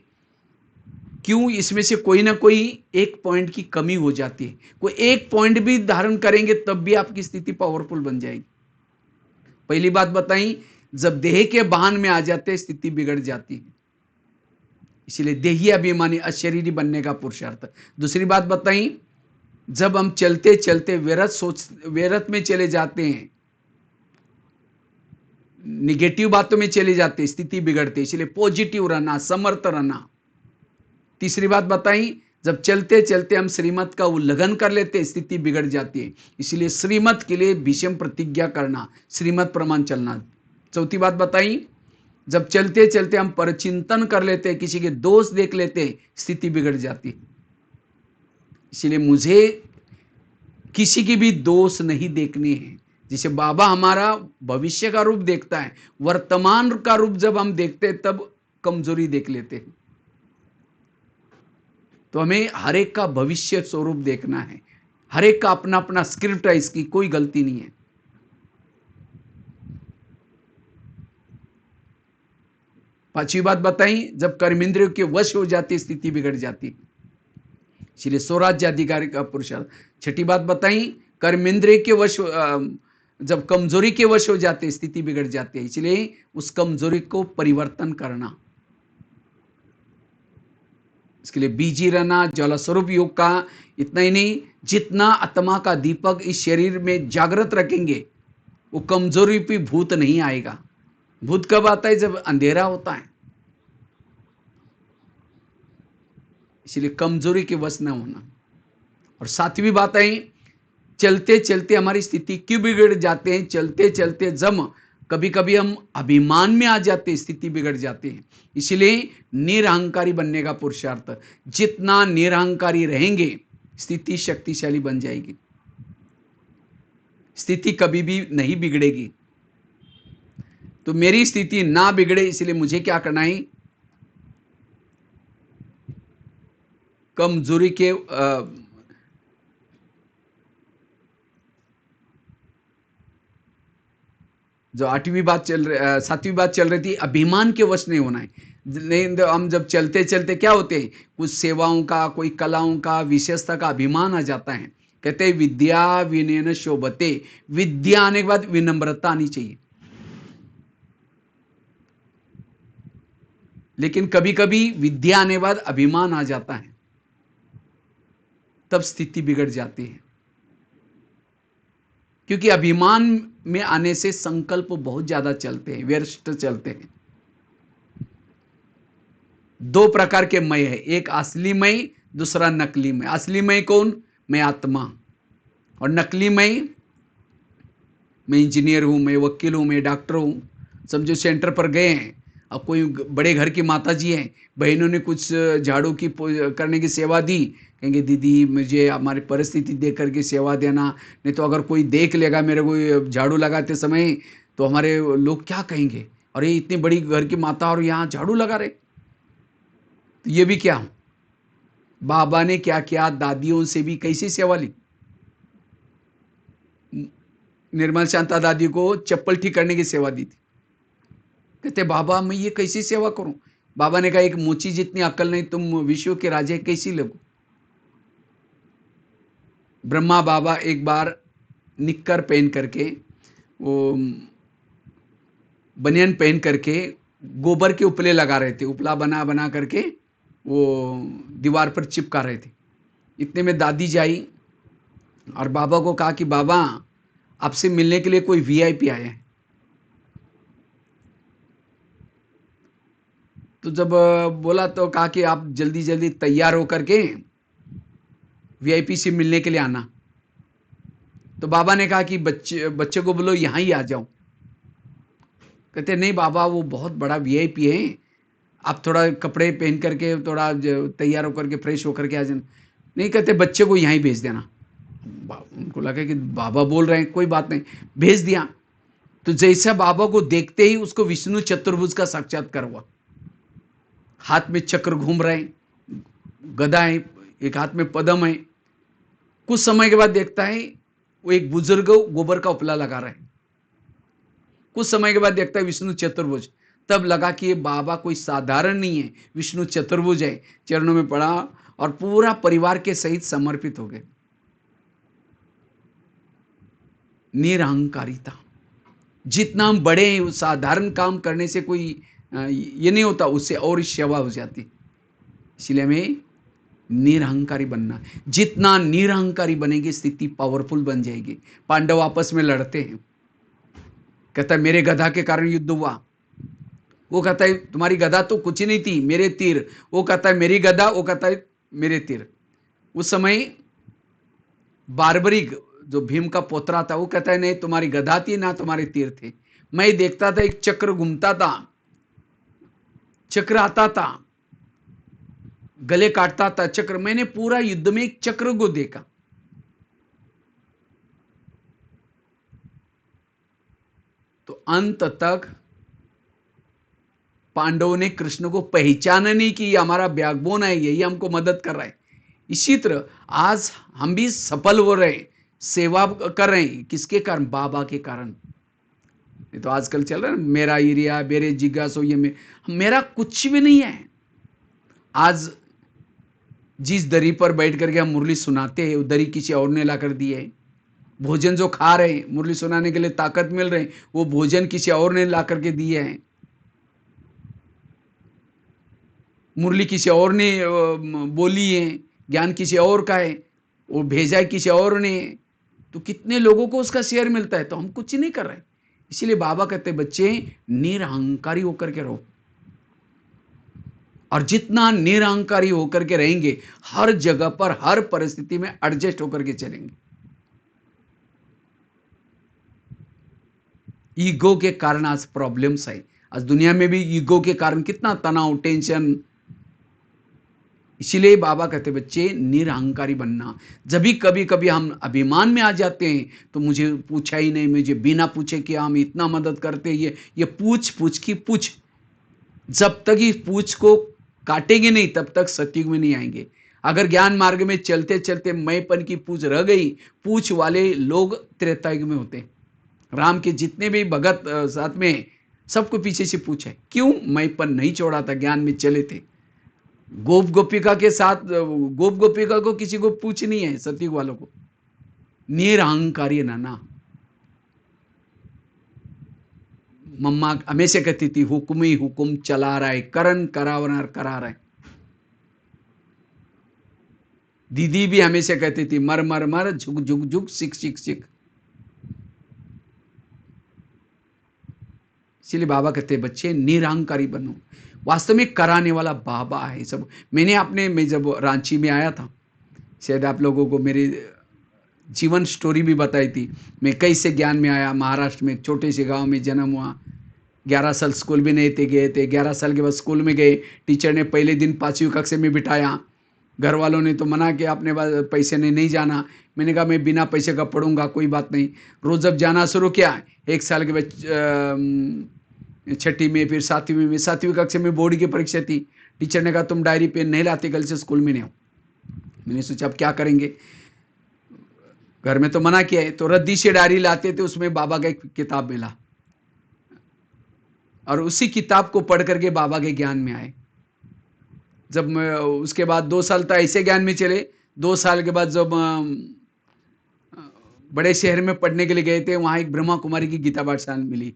क्यों? इसमें से कोई ना कोई एक पॉइंट की कमी हो जाती है। कोई एक पॉइंट भी धारण करेंगे तब भी आपकी स्थिति पावरफुल बन जाएगी। पहली बात बताई, जब देह के वाहन में आ जाते हैं, स्थिति बिगड़ जाती है। इसलिए देही अभिमानी अशरीरी बनने का पुरुषार्थ। दूसरी बात बताई, जब हम चलते चलते व्यर्थ में चले जाते हैं, निगेटिव बातों में चले जाते हैं, स्थिति बिगड़ती है। इसलिए पॉजिटिव रहना, समर्थ रहना। तीसरी बात बताई, जब चलते चलते हम श्रीमत का उल्लंघन कर लेते हैं, स्थिति बिगड़ जाती है। इसलिए श्रीमत के लिए भीष्म प्रतिज्ञा करना, श्रीमत प्रमाण चलना। चौथी बात बताई, जब चलते चलते हम परचिंतन कर लेते हैं, किसी के दोष देख लेते हैं, स्थिति बिगड़ जाती है। इसलिए मुझे किसी की भी दोष नहीं देखने हैं। जिसे बाबा हमारा भविष्य का रूप देखता है, वर्तमान का रूप जब हम देखते हैं तब कमजोरी देख लेते हैं। तो हमें हर एक का भविष्य स्वरूप देखना है। हर एक का अपना अपना स्क्रिप्ट है, इसकी कोई गलती नहीं है। पांचवी बात बताई, जब कर्मेंद्रियों के वश हो जाती, स्थिति बिगड़ जाती। इसलिए स्वराज्य अधिकारी का पुरुषार्थ। छठी बात बताई, कर्मेंद्रिय के वश, जब कमजोरी के वश हो जाते, स्थिति बिगड़ जाती है। इसलिए उस कमजोरी को परिवर्तन करना, इसके लिए बीजी रहना, ज्वाला स्वरूप योग का। इतना ही नहीं, जितना आत्मा का दीपक इस शरीर में जागृत रखेंगे, वो कमजोरी पे भूत नहीं आएगा। भूत कब आता है? जब अंधेरा होता है। इसलिए कमजोरी के वश न होना। और सातवीं बात है, चलते चलते हमारी स्थिति क्यों बिगड़ जाते हैं? चलते चलते जब कभी कभी हम अभिमान में आ जाते हैं, स्थिति बिगड़ जाती है। इसलिए निरहंकारी बनने का पुरुषार्थ, जितना निरहंकारी रहेंगे स्थिति शक्तिशाली बन जाएगी, स्थिति कभी भी नहीं बिगड़ेगी। तो मेरी स्थिति ना बिगड़े इसलिए मुझे क्या करना है, कमजोरी के जो 7वीं बात चल रही थी, अभिमान के वश नहीं होना है। नहीं तो हम जब चलते चलते क्या होते हैं, कुछ सेवाओं का, कोई कलाओं का, विशेषता का अभिमान आ जाता है। कहते हैं विद्या विनयन शोभते, विद्या आने के बाद विनम्रता आनी चाहिए। लेकिन कभी कभी विद्या आने के बाद अभिमान आ जाता है, तब स्थिति बिगड़ जाती है। क्योंकि अभिमान में आने से संकल्प बहुत ज्यादा चलते हैं, व्यर्थ चलते हैं। दो प्रकार के मैं है, एक असली मैं, दूसरा नकली मैं। असली मैं कौन? मैं आत्मा। और नकली मैं इंजीनियर हूं, मैं वकील हूं, मैं डॉक्टर हूं। समझो सेंटर पर गए हैं, अब कोई बड़े घर की माता जी हैं, बहनों ने कुछ झाड़ू की करने की सेवा दी, कहेंगे दीदी मुझे हमारी परिस्थिति देख करके सेवा देना, नहीं तो अगर कोई देख लेगा मेरे को झाड़ू लगाते समय तो हमारे लोग क्या कहेंगे, अरे इतनी बड़ी घर की माता और यहाँ झाड़ू लगा रहे। तो ये भी क्या, बाबा ने क्या किया, दादियों से भी कैसी सेवा ली। निर्मल शांता दादी को चप्पल ठीक करने की सेवा दी थी। कहते बाबा मैं ये कैसी सेवा करूं। बाबा ने कहा एक मोची जितनी अकल नहीं, तुम विश्व के राजे कैसी लगो। ब्रह्मा बाबा एक बार निक्कर पहन करके, वो बनियान पहन करके गोबर के उपले लगा रहे थे, उपला बना बना करके वो दीवार पर चिपका रहे थे। इतने में दादी जाई और बाबा को कहा कि बाबा आपसे मिलने के लिए कोई वीआईपी आया है। तो जब बोला तो कहा कि आप जल्दी जल्दी तैयार होकर के वीआईपी से मिलने के लिए आना। तो बाबा ने कहा कि बच्चे को बोलो यहां ही आ जाओ। कहते नहीं बाबा वो बहुत बड़ा वीआईपी है, आप थोड़ा कपड़े पहन करके थोड़ा तैयार होकर के फ्रेश होकर के आ जाना। नहीं, कहते बच्चे को यहां ही भेज देना। उनको लगा कि बाबा बोल रहे हैं, कोई बात नहीं, भेज दिया। तो जैसा बाबा को देखते ही उसको विष्णु चतुर्भुज का साक्षात्कार हुआ। हाथ में चक्र घूम रहे हैं, गदा है, एक हाथ में पदम है। कुछ समय के बाद देखता है वो एक बुजुर्ग गोबर का उपला लगा रहे हैं। कुछ समय के बाद देखता है विष्णु चतुर्भुज। तब लगा कि ये बाबा कोई साधारण नहीं है, विष्णु चतुर्भुज है। चरणों में पड़ा और पूरा परिवार के सहित समर्पित हो गए। निरहंकारिता, जितना हम बड़े हैं साधारण काम करने से कोई ये नहीं होता, उससे और सेवा हो जाती। इसलिए हमें निरहंकारी बनना। जितना निरहंकारी बनेगी स्थिति पावरफुल बन जाएगी। पांडव आपस में लड़ते हैं, कहता है मेरे गधा के कारण युद्ध हुआ। वो कहता है तुम्हारी गधा तो कुछ नहीं थी, मेरे तीर। वो कहता है मेरी गधा, वो कहता है मेरे तीर। उस समय बारबरिक जो भीम का पोतरा था वो कहता है नहीं तुम्हारी गधा थी ना तुम्हारे तीर थे। मैं देखता था एक चक्र घूमता था, चक्र आता था, गले काटता था चक्र। मैंने पूरा युद्ध में एक चक्र को देखा। तो अंत तक पांडवों ने कृष्ण को पहचाना नहीं कि हमारा बैकबोन है, यही हमको मदद कर रहा है। इसी तरह आज हम भी सफल हो रहे हैं, सेवा कर रहे हैं, किसके कारण? बाबा के कारण। नहीं तो आजकल चल रहा है मेरा एरिया, मेरे जिज्ञासो, ये मेरा कुछ भी नहीं है। आज जिस दरी पर बैठ करके हम मुरली सुनाते हैं वो दरी किसी और ने ला कर दी है। भोजन जो खा रहे हैं, मुरली सुनाने के लिए ताकत मिल रही, वो भोजन किसी और ने ला करके दिए हैं। मुरली किसी और ने बोली है, ज्ञान किसी और का है, वो भेजा है किसी और ने। तो कितने लोगों को उसका शेयर मिलता है, तो हम कुछ नहीं कर रहे। इसीलिए बाबा कहते बच्चे निरहंकारी होकर के रहो। और जितना निरहंकारी होकर के रहेंगे हर जगह पर हर परिस्थिति में एडजस्ट होकर के चलेंगे। ईगो के कारण आज प्रॉब्लम्स है। आज दुनिया में भी ईगो के कारण कितना तनाव, टेंशन। इसीलिए बाबा कहते बच्चे निरहंकारी बनना। जब भी कभी-कभी हम अभिमान में आ जाते हैं, तो मुझे पूछा ही नहीं, मुझे बिना पूछे कि हम इतना मदद करते हैं, ये पूछ-पूछ की पूछ। जब तक इस पूछ को काटेंगे नहीं, तब तक सतयुग में नहीं आएँगे। अगर ज्ञान मार्ग में चलते-चलते मैंपन की पूछ रह गई, पूछ वाले लोग त्रेता युग में होते हैं। राम के जितने भी भगत साथ में, सबको पीछे से पूछ है। क्यों? मैंपन नहीं छोड़ा था, ज्ञान में चले थे। गोप गोपिका के साथ गोप गोपिका को किसी को पूछ नहीं है, सतयुग वालों को। निरहंकारी नाना। मम्मा हमेशा कहती थी, हुक्म ही हुक्म चला रहा है, करन करावनार करा रहा है। दीदी भी हमेशा कहती थी, मर मर मर, झुक झुक झुक, सिक सिक सिक। इसीलिए बाबा कहते हैं बच्चे निरहंकारी बनो। वास्तव में कराने वाला बाबा है सब। मैं जब रांची में आया था, शायद आप लोगों को मेरी जीवन स्टोरी भी बताई थी। मैं कैसे ज्ञान में आया। महाराष्ट्र में एक छोटे से गांव में जन्म हुआ। 11 साल स्कूल भी नहीं थे गए थे। 11 साल के बाद स्कूल में गए। टीचर ने पहले दिन 5वीं कक्षा में बिठाया। घर वालों ने तो मना किया, अपने पास पैसे ने नहीं जाना। मैंने कहा मैं बिना पैसे का पढ़ूंगा, कोई बात नहीं। रोज जब जाना शुरू किया, 1 साल के बाद छठी में, फिर 7वीं में, 7वीं कक्षा में बोर्ड की परीक्षा थी। टीचर ने कहा तुम डायरी पेन नहीं लाते, कल से स्कूल में नहीं आओ। मैंने सोचा अब क्या करेंगे, घर में तो मना किया है। तो रद्दी से डायरी लाते थे, उसमें बाबा का एक किताब मिला और उसी किताब को पढ़ करके बाबा के ज्ञान में आए। जब मैं उसके बाद 2 साल तक ऐसे ज्ञान में चले। 2 साल के बाद जब बड़े शहर में पढ़ने के लिए गए थे, वहां एक ब्रह्मा कुमारी की गीता पाठशाला मिली।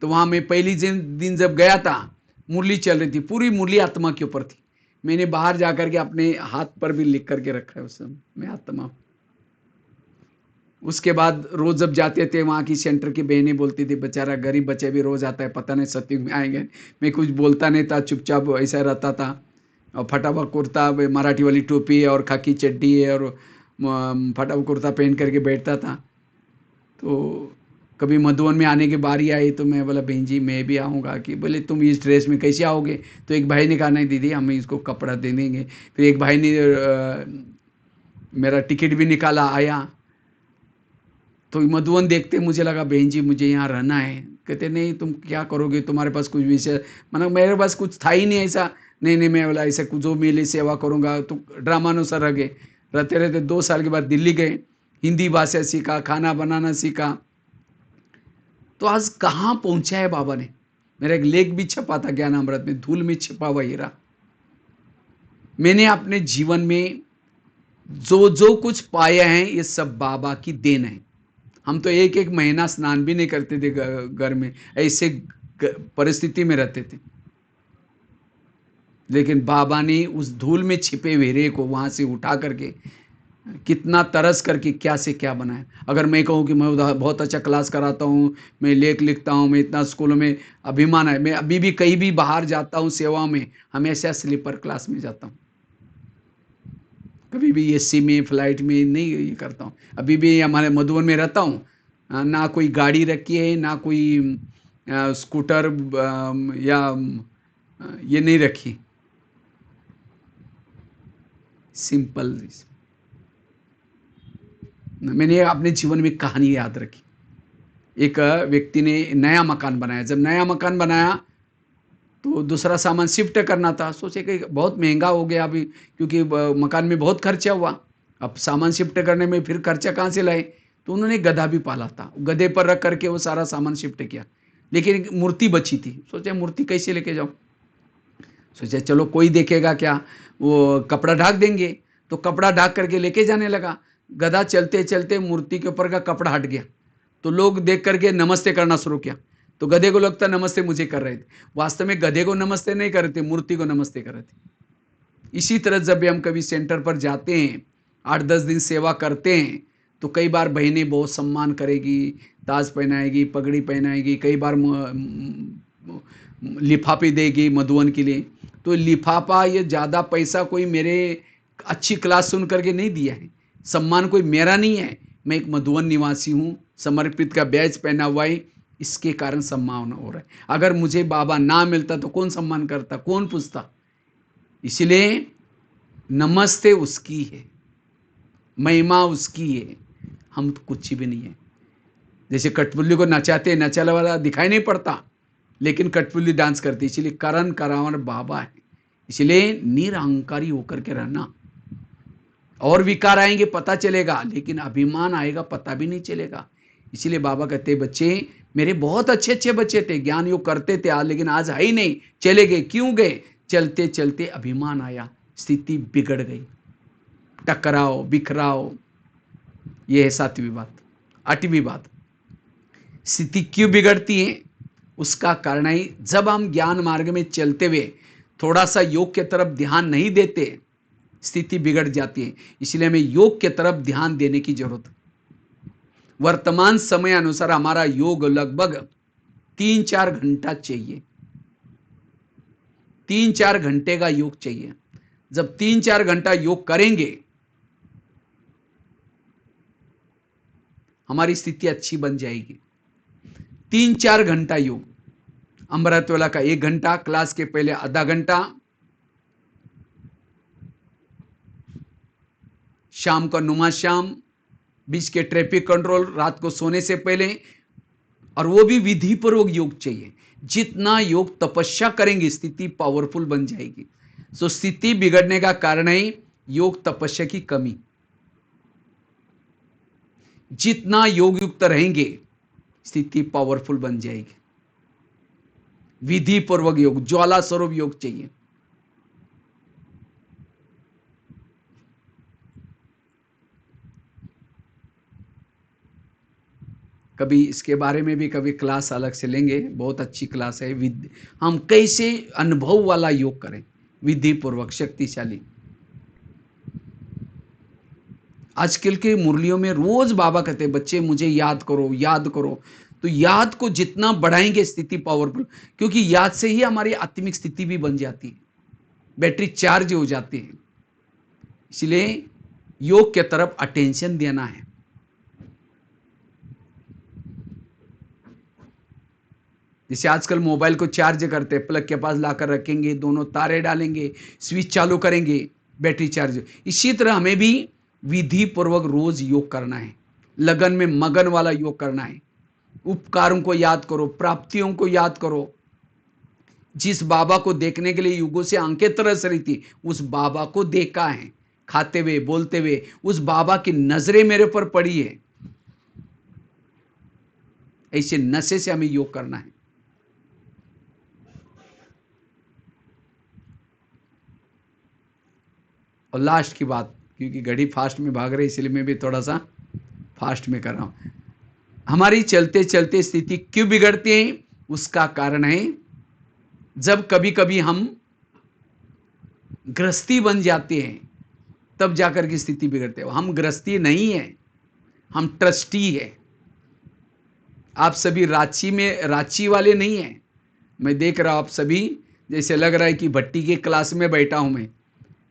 तो वहां मैं पहली दिन जब गया था, मुरली चल रही थी, पूरी मुरली आत्मा के ऊपर थी। मैंने बाहर जाकर के अपने हाथ पर भी लिख करके रखा है उस समय, मैं आत्मा हूं। उसके बाद रोज जब जाते थे, वहां की सेंटर की बहनें बोलती थी बेचारा गरीब बच्चे भी रोज आता है, पता नहीं सतयुग में आएंगे। मैं कुछ बोलता नहीं था, चुपचाप ऐसा रहता था। और फटा हुआ कुर्ता, मराठी वाली टोपी और खाकी चड्डी और फटा हुआ कुर्ता पहन करके बैठता था। तो कभी मधुबन में आने की बारी आई तो मैं बोला बहन जी मैं भी आऊँगा। कि बोले तुम इस ड्रेस में कैसे आओगे? तो एक भाई ने कहा नहीं दीदी हम इसको कपड़ा दे देंगे। फिर एक भाई ने मेरा टिकट भी निकाला, आया। तो मधुबन देखते मुझे लगा बहन जी मुझे यहाँ रहना है। कहते नहीं तुम क्या करोगे, तुम्हारे पास कुछ विषय, मतलब मेरे पास कुछ था ही नहीं ऐसा। नहीं नहीं मैं बोला ऐसा कुछ जो मेरी सेवा करूँगा। तो ड्रामा अनुसार रह गए। रहते रहते 2 साल के बाद दिल्ली गए, हिंदी भाषा सीखा, खाना बनाना सीखा। तो आज कहाँ पहुंचा है बाबा ने। मेरा एक लेख भी छपा था ज्ञानामृत में, धूल में छिपा हुआ हीरा। मैंने अपने जीवन में जो जो कुछ पाया है ये सब बाबा की देन है। हम तो एक एक महीना स्नान भी नहीं करते थे घर में, ऐसे परिस्थिति में रहते थे। लेकिन बाबा ने उस धूल में छिपे हीरे को वहां से उठा करके कितना तरस करके क्या से क्या बनाया। अगर मैं कहूँ कि मैं बहुत अच्छा क्लास कराता हूँ, मैं लेख लिखता हूँ, मैं इतना स्कूलों में अभिमान है। मैं अभी भी कहीं भी बाहर जाता हूँ सेवा में, हमेशा स्लीपर क्लास में जाता हूँ। कभी भी एसी में फ्लाइट में नहीं ये करता हूँ। अभी भी हमारे मधुबन में रहता हूँ, ना कोई गाड़ी रखी है, ना कोई स्कूटर या ये नहीं रखी। सिंपल। मैंने अपने जीवन में कहानी याद रखी। एक व्यक्ति ने नया मकान बनाया। जब नया मकान बनाया तो दूसरा सामान शिफ्ट करना था। सोचे कि बहुत महंगा हो गया अभी, क्योंकि मकान में बहुत खर्चा हुआ। अब सामान शिफ्ट करने में फिर खर्चा कहाँ से लाए? तो उन्होंने गधा भी पाला था। गधे पर रख करके वो सारा सामान शिफ्ट किया। लेकिन एक मूर्ति बची थी। सोचे मूर्ति कैसे लेके जाऊँ? सोचा चलो कोई देखेगा क्या, वो कपड़ा ढक देंगे। तो कपड़ा ढक करके लेके जाने लगा। गधा चलते चलते मूर्ति के ऊपर का कपड़ा हट गया। तो लोग देख करके नमस्ते करना शुरू किया। तो गधे को लगता नमस्ते मुझे कर रहे थे। वास्तव में गधे को नमस्ते नहीं कर रहे थे, मूर्ति को नमस्ते कर रहे थे। इसी तरह जब भी हम कभी सेंटर पर जाते हैं, 8-10 दिन सेवा करते हैं, तो कई बार बहनें बहुत सम्मान करेगी, ताज पहनाएगी, पगड़ी पहनाएगी, कई बार लिफाफे देगी मधुबन के लिए। तो लिफाफा ये ज़्यादा पैसा कोई मेरे अच्छी क्लास सुन करके नहीं दिया है। सम्मान कोई मेरा नहीं है। मैं एक मधुबन निवासी हूँ, समर्पित का बैच पहना हुआ है। इसके कारण सम्मान हो रहा है। अगर मुझे बाबा ना मिलता तो कौन सम्मान करता, कौन पूछता। इसलिए नमस्ते उसकी है, महिमा उसकी है, हम तो कुछ भी नहीं है। जैसे कठपुतली को नचाते, नचाने वाला दिखाई नहीं पड़ता, लेकिन कठपुतली डांस करती, इसलिए करण करावन बाबा है। इसलिए निरहंकारी होकर के रहना। और विकार आएंगे पता चलेगा, लेकिन अभिमान आएगा पता भी नहीं चलेगा। इसलिए बाबा कहते बच्चे मेरे बहुत अच्छे अच्छे बच्चे थे, ज्ञान योग करते थे आज, लेकिन आज है ही नहीं, चले गए। क्यों गए? चलते चलते अभिमान आया, स्थिति बिगड़ गई, टकराओ बिखराओ। यह है 7वीं बात। 8वीं बात, स्थिति क्यों बिगड़ती है? उसका कारण है जब हम ज्ञान मार्ग में चलते हुए थोड़ा सा योग के तरफ ध्यान नहीं देते, स्थिति बिगड़ जाती है। इसलिए हमें योग के तरफ ध्यान देने की जरूरत है। वर्तमान समय अनुसार हमारा योग लगभग 3-4 घंटा चाहिए, 3-4 घंटे का योग चाहिए। जब 3-4 घंटा योग करेंगे हमारी स्थिति अच्छी बन जाएगी। 3-4 घंटा योग, अमृत वेला का 1 घंटा, क्लास के पहले आधा घंटा, शाम का नुमा शाम, बीच के ट्रैफिक कंट्रोल, रात को सोने से पहले, और वो भी विधि पूर्वक योग चाहिए। जितना योग तपस्या करेंगे स्थिति पावरफुल बन जाएगी। सो स्थिति बिगड़ने का कारण है योग तपस्या की कमी। जितना योग युक्त रहेंगे स्थिति पावरफुल बन जाएगी। विधि पूर्वक योग, ज्वाला स्वरूप योग चाहिए। कभी इसके बारे में भी कभी क्लास अलग से लेंगे, बहुत अच्छी क्लास है। हम कैसे अनुभव वाला योग करें, विधि पूर्वक शक्तिशाली। आजकल के मुरलियों में रोज बाबा कहते हैं बच्चे मुझे याद करो याद करो। तो याद को जितना बढ़ाएंगे स्थिति पावरफुल, क्योंकि याद से ही हमारी आत्मिक स्थिति भी बन जाती है, बैटरी चार्ज हो जाती है। इसलिए योग के तरफ अटेंशन देना है। जैसे आजकल मोबाइल को चार्ज करते हैं, प्लग के पास लाकर रखेंगे, दोनों तारे डालेंगे, स्विच चालू करेंगे, बैटरी चार्ज। इसी तरह हमें भी विधि पूर्वक रोज योग करना है, लगन में मगन वाला योग करना है। उपकारों को याद करो, प्राप्तियों को याद करो। जिस बाबा को देखने के लिए युगों से आंखें तरस रही थी, उस बाबा को देखा है, खाते हुए बोलते हुए। उस बाबा की नजरें मेरे पर पड़ी है। ऐसे नशे से हमें योग करना है। और लास्ट की बात, क्योंकि घड़ी फास्ट में भाग रही, इसलिए मैं भी थोड़ा सा फास्ट में कर रहा हूं। हमारी चलते चलते स्थिति क्यों बिगड़ती है? उसका कारण है जब कभी कभी हम गृहस्थी बन जाते हैं, तब जाकर की स्थिति बिगड़ते हैं। हम गृहस्थी नहीं है, हम ट्रस्टी है। आप सभी रांची में रांची वाले नहीं हैं। मैं देख रहा हूं आप सभी, जैसे लग रहा है कि भट्टी के क्लास में बैठा हूं मैं।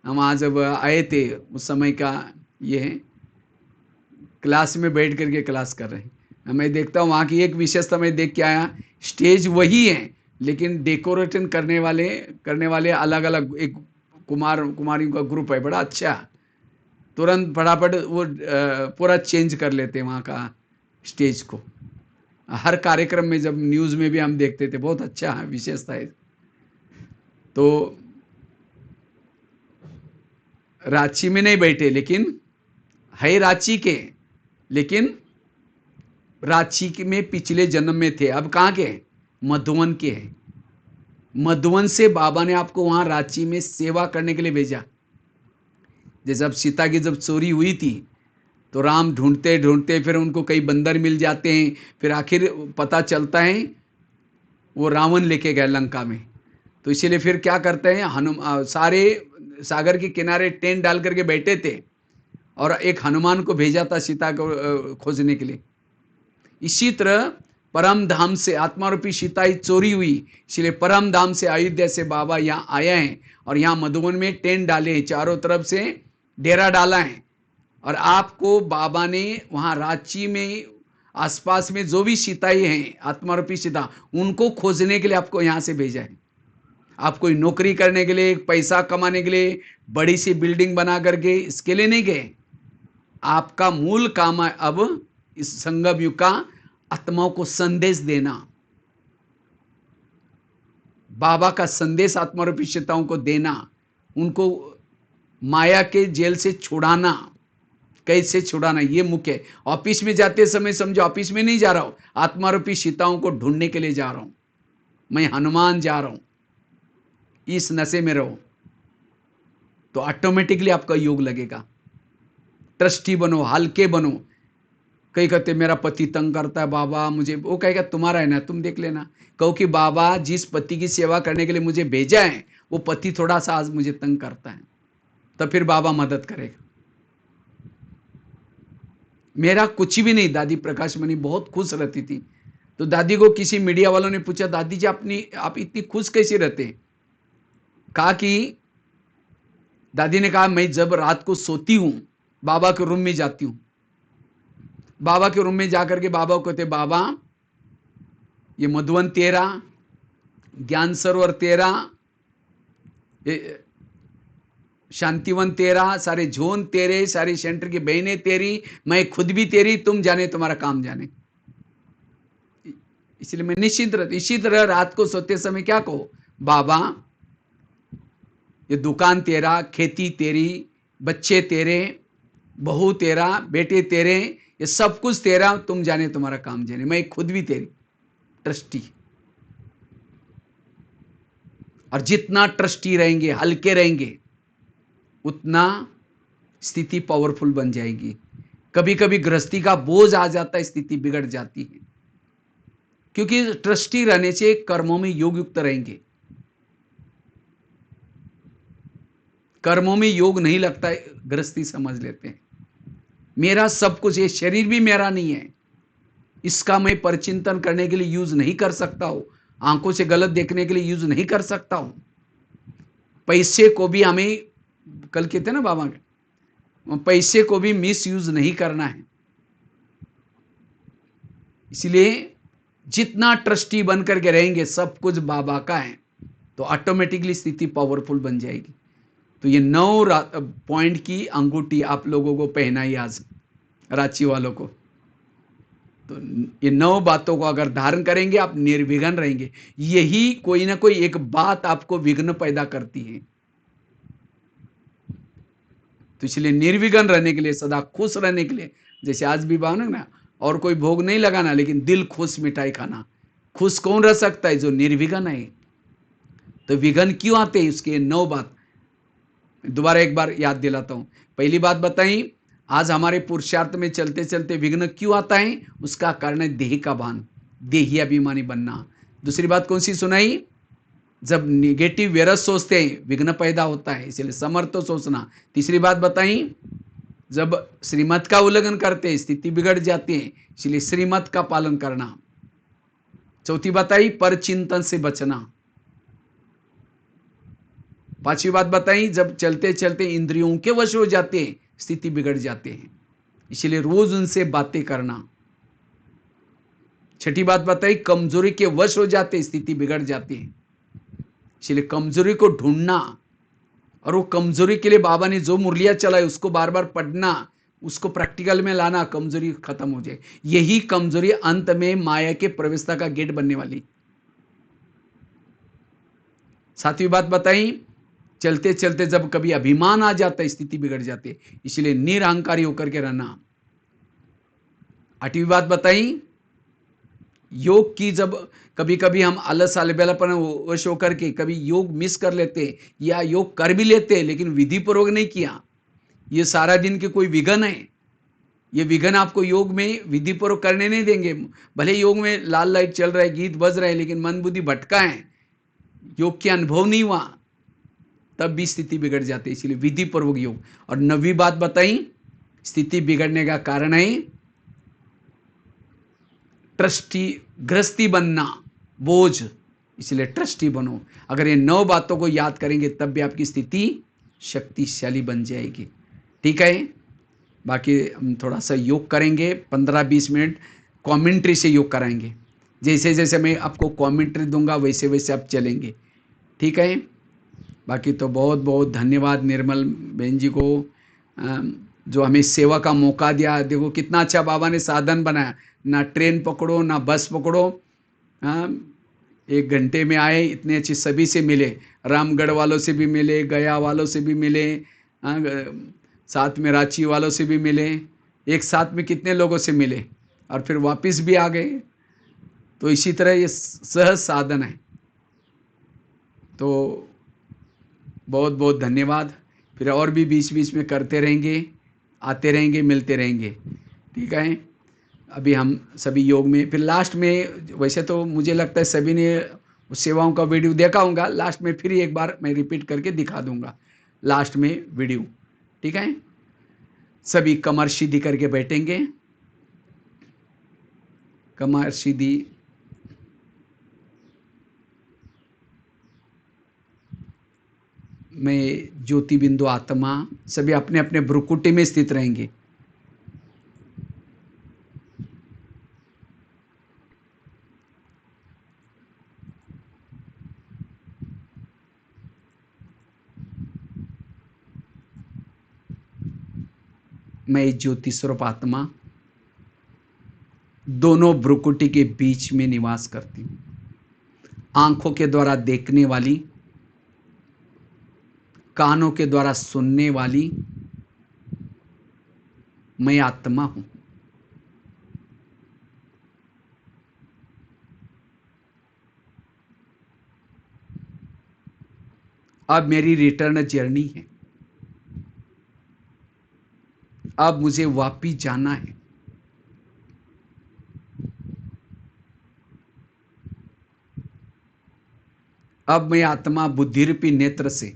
हम आज जब आए थे उस समय का ये है, क्लास में बैठ करके क्लास कर रहे हैं। मैं देखता हूँ वहाँ की एक विशेषता मैं देख के आया, स्टेज वही है लेकिन डेकोरेशन करने वाले अलग अलग, एक कुमारियों का ग्रुप है, बड़ा अच्छा। तुरंत फटाफट वो पूरा चेंज कर लेते हैं वहाँ का स्टेज को। हर कार्यक्रम में जब न्यूज़ में भी हम देखते थे, बहुत अच्छा विशेषता है। तो रांची में नहीं बैठे, लेकिन है रांची के, लेकिन रांची में पिछले जन्म में थे, अब कहाँ के? मधुवन के हैं। मधुवन से बाबा ने आपको वहां रांची में सेवा करने के लिए भेजा। जैसे अब सीता की जब चोरी हुई थी तो राम ढूंढते ढूंढते फिर उनको कई बंदर मिल जाते हैं, फिर आखिर पता चलता है वो रावण लेके गए लंका में। तो इसीलिए फिर क्या करते हैं, सारे सागर के किनारे टेंट डाल करके बैठे थे और एक हनुमान को भेजा था सीता को खोजने के लिए। इसी तरह परम धाम से आत्मा रूपी सीता ही चोरी हुई, इसलिए परम धाम से अयोध्या से बाबा यहाँ आए हैं और यहाँ मधुबन में टेंट डाले हैं, चारों तरफ से डेरा डाला है। और आपको बाबा ने वहाँ रांची में आसपास में जो भी सीताएं हैं, आत्मारूपी सीता, उनको खोजने के लिए आपको यहां से भेजा है। आप कोई नौकरी करने के लिए, पैसा कमाने के लिए, बड़ी सी बिल्डिंग बना करके इसके लिए नहीं गए। आपका मूल काम है अब इस संगम युग का आत्माओं को संदेश देना, बाबा का संदेश आत्मारूपी सीताओं को देना, उनको माया के जेल से छुड़ाना। कैसे छुड़ाना, ये मुख्य है। ऑफिस में जाते समय समझो ऑफिस में नहीं जा रहा हूं, आत्मारूपी सीताओं को ढूंढने के लिए जा रहा हूं, मैं हनुमान जा रहा हूं। इस नशे में रहो तो ऑटोमेटिकली आपका योग लगेगा। ट्रस्टी बनो, हल्के बनो। कई कहते मेरा पति तंग करता है बाबा मुझे, वो कहेगा तुम्हारा है ना, तुम देख लेना। कहो कि बाबा जिस पति की सेवा करने के लिए मुझे भेजा है वो पति थोड़ा सा आज मुझे तंग करता है, तो फिर बाबा मदद करेगा। मेरा कुछ भी नहीं, दादी प्रकाश मणि बहुत खुश रहती थी। तो दादी को किसी मीडिया वालों ने पूछा, दादी जी आप इतनी खुश कैसे रहते हैं? कहा कि दादी ने कहा मैं जब रात को सोती हूं बाबा के रूम में जाती हूं, बाबा के रूम में जाकर के बाबा को कहते बाबा ये मधुवन तेरा, ज्ञान सरोवर तेरा, शांतिवन तेरा, सारे जोन तेरे, सारे सेंटर की बहनें तेरी, मैं खुद भी तेरी, तुम जाने तुम्हारा काम जाने। इसलिए मैं निश्चिंत रहती। इसी तरह रात को सोते समय क्या कहो, बाबा ये दुकान तेरा, खेती तेरी, बच्चे तेरे, बहू तेरा, बेटे तेरे, ये सब कुछ तेरा, तुम जाने तुम्हारा काम जाने, मैं खुद भी तेरी ट्रस्टी। और जितना ट्रस्टी रहेंगे, हल्के रहेंगे, उतना स्थिति पावरफुल बन जाएगी। कभी कभी गृहस्थी का बोझ आ जाता है, स्थिति बिगड़ जाती है, क्योंकि ट्रस्टी रहने से कर्मों में योग युक्त रहेंगे। कर्मों में योग नहीं लगता है, गृहस्थी समझ लेते हैं मेरा सब कुछ, ये शरीर भी मेरा नहीं है, इसका मैं परिचिंतन करने के लिए यूज नहीं कर सकता हूं, आंखों से गलत देखने के लिए यूज नहीं कर सकता हूं। पैसे को भी हमें, कल कहते ना बाबा के, पैसे को भी मिस यूज नहीं करना है। इसलिए जितना ट्रस्टी बनकर के रहेंगे, सब कुछ बाबा का है, तो ऑटोमेटिकली स्थिति पावरफुल बन जाएगी। तो ये 9 पॉइंट की अंगूठी आप लोगों को पहनाई आज रांची वालों को। तो ये 9 बातों को अगर धारण करेंगे आप निर्विघ्न रहेंगे। यही कोई ना कोई एक बात आपको विघ्न पैदा करती है। तो इसलिए निर्विघ्न रहने के लिए, सदा खुश रहने के लिए, जैसे आज भी बात ना, और कोई भोग नहीं लगाना, लेकिन दिल खुश मिठाई खाना। खुश कौन रह सकता है? जो निर्विघ्न है। तो विघ्न क्यों आते हैं? उसके 9 बात दोबारा एक बार याद दिलाता हूं। पहली बात बताई, आज हमारे पुरुषार्थ में चलते चलते विघ्न क्यों आता है? उसका कारण है देह का भान, देही अभिमानी बनना। दूसरी बात कौन सी सुनाई? जब निगेटिव व्यर्थ सोचते हैं विघ्न पैदा होता है, इसलिए समर्थ तो सोचना। तीसरी बात बताई, जब श्रीमत का उल्लंघन करते हैं स्थिति बिगड़ जाती है, इसलिए श्रीमत का पालन करना। चौथी बताई, पर चिंतन से बचना। पांचवी बात बताई, जब चलते चलते इंद्रियों के वश हो जाते हैं स्थिति बिगड़ जाते हैं, इसलिए रोज उनसे बातें करना। छठी बात बताई, कमजोरी के वश हो जाते स्थिति बिगड़ जाती है, इसलिए कमजोरी को ढूंढना, और वो कमजोरी के लिए बाबा ने जो मुरलियां चलाई उसको बार बार पढ़ना, उसको प्रैक्टिकल में लाना, कमजोरी खत्म हो जाए। यही कमजोरी अंत में माया के प्रवेशता का गेट बनने वाली। सातवीं बात बताई, चलते चलते जब कभी अभिमान आ जाता है स्थिति बिगड़ जाती है, इसलिए निरहंकारी होकर के रहना। आठवीं बात बताई, योग की जब कभी कभी हम आलस अलबेलापन वश होकर के कभी योग मिस कर लेते, या योग कर भी लेते लेकिन विधि पूर्वक नहीं किया, ये सारा दिन के कोई विघ्न है। ये विघ्न आपको योग में विधि पूर्वक करने नहीं देंगे। भले योग में लाल लाइट चल रहा है, गीत बज रहा है, लेकिन मन बुद्धि भटका है, योग के अनुभव नहीं हुआ, तब भी स्थिति बिगड़ जाती है। इसलिए विधि पूर्वक योग। और 9वीं बात बताई, स्थिति बिगड़ने का कारण है ट्रस्टी, गृहस्थी बनना, बोझ, इसलिए ट्रस्टी बनो। अगर ये 9 बातों को याद करेंगे तब भी आपकी स्थिति शक्तिशाली बन जाएगी। ठीक है, बाकी हम थोड़ा सा योग करेंगे 15-20 मिनट। कमेंट्री से योग कराएंगे। जैसे जैसे मैं आपको कमेंट्री दूंगा वैसे वैसे आप चलेंगे, ठीक है। बाकी तो बहुत बहुत धन्यवाद निर्मल बहन जी को, जो हमें सेवा का मौका दिया। देखो कितना अच्छा बाबा ने साधन बनाया, ना ट्रेन पकड़ो ना बस पकड़ो, हाँ, 1 घंटे में आए, इतने अच्छे सभी से मिले, रामगढ़ वालों से भी मिले, गया वालों से भी मिले, हाँ, साथ में रांची वालों से भी मिले, एक साथ में कितने लोगों से मिले और फिर वापस भी आ गए। तो इसी तरह ये सहज साधन है। तो बहुत बहुत धन्यवाद। फिर और भी बीच बीच में करते रहेंगे, आते रहेंगे, मिलते रहेंगे, ठीक है। अभी हम सभी योग में फिर लास्ट में, वैसे तो मुझे लगता है सभी ने उस सेवाओं का वीडियो देखा होगा, लास्ट में फिर एक बार मैं रिपीट करके दिखा दूंगा लास्ट में वीडियो, ठीक है। सभी कमर सीधी करके बैठेंगे, कमर सीधी, मैं ज्योति बिंदु आत्मा, सभी अपने अपने भ्रुकुटी में स्थित रहेंगे। मैं ज्योति स्वरूप आत्मा दोनों भ्रुकुटी के बीच में निवास करती हूँ। आंखों के द्वारा देखने वाली, कानों के द्वारा सुनने वाली मैं आत्मा हूं। अब मेरी रिटर्न जर्नी है, अब मुझे वापिस जाना है। अब मैं आत्मा बुद्धिरूपी नेत्र से,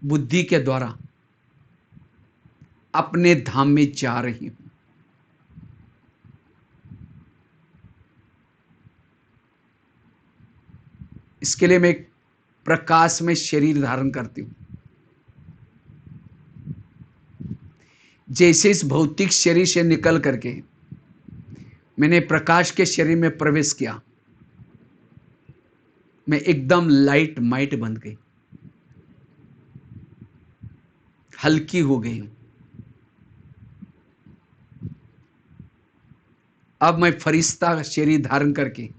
बुद्धि के द्वारा अपने धाम में जा रही हूं। इसके लिए मैं एक प्रकाश में शरीर धारण करती हूं। जैसे इस भौतिक शरीर से निकल करके मैंने प्रकाश के शरीर में प्रवेश किया, मैं एकदम लाइट माइट बन गई, हल्की हो गई हूं। अब मैं फरिश्ता शरीर धारण करके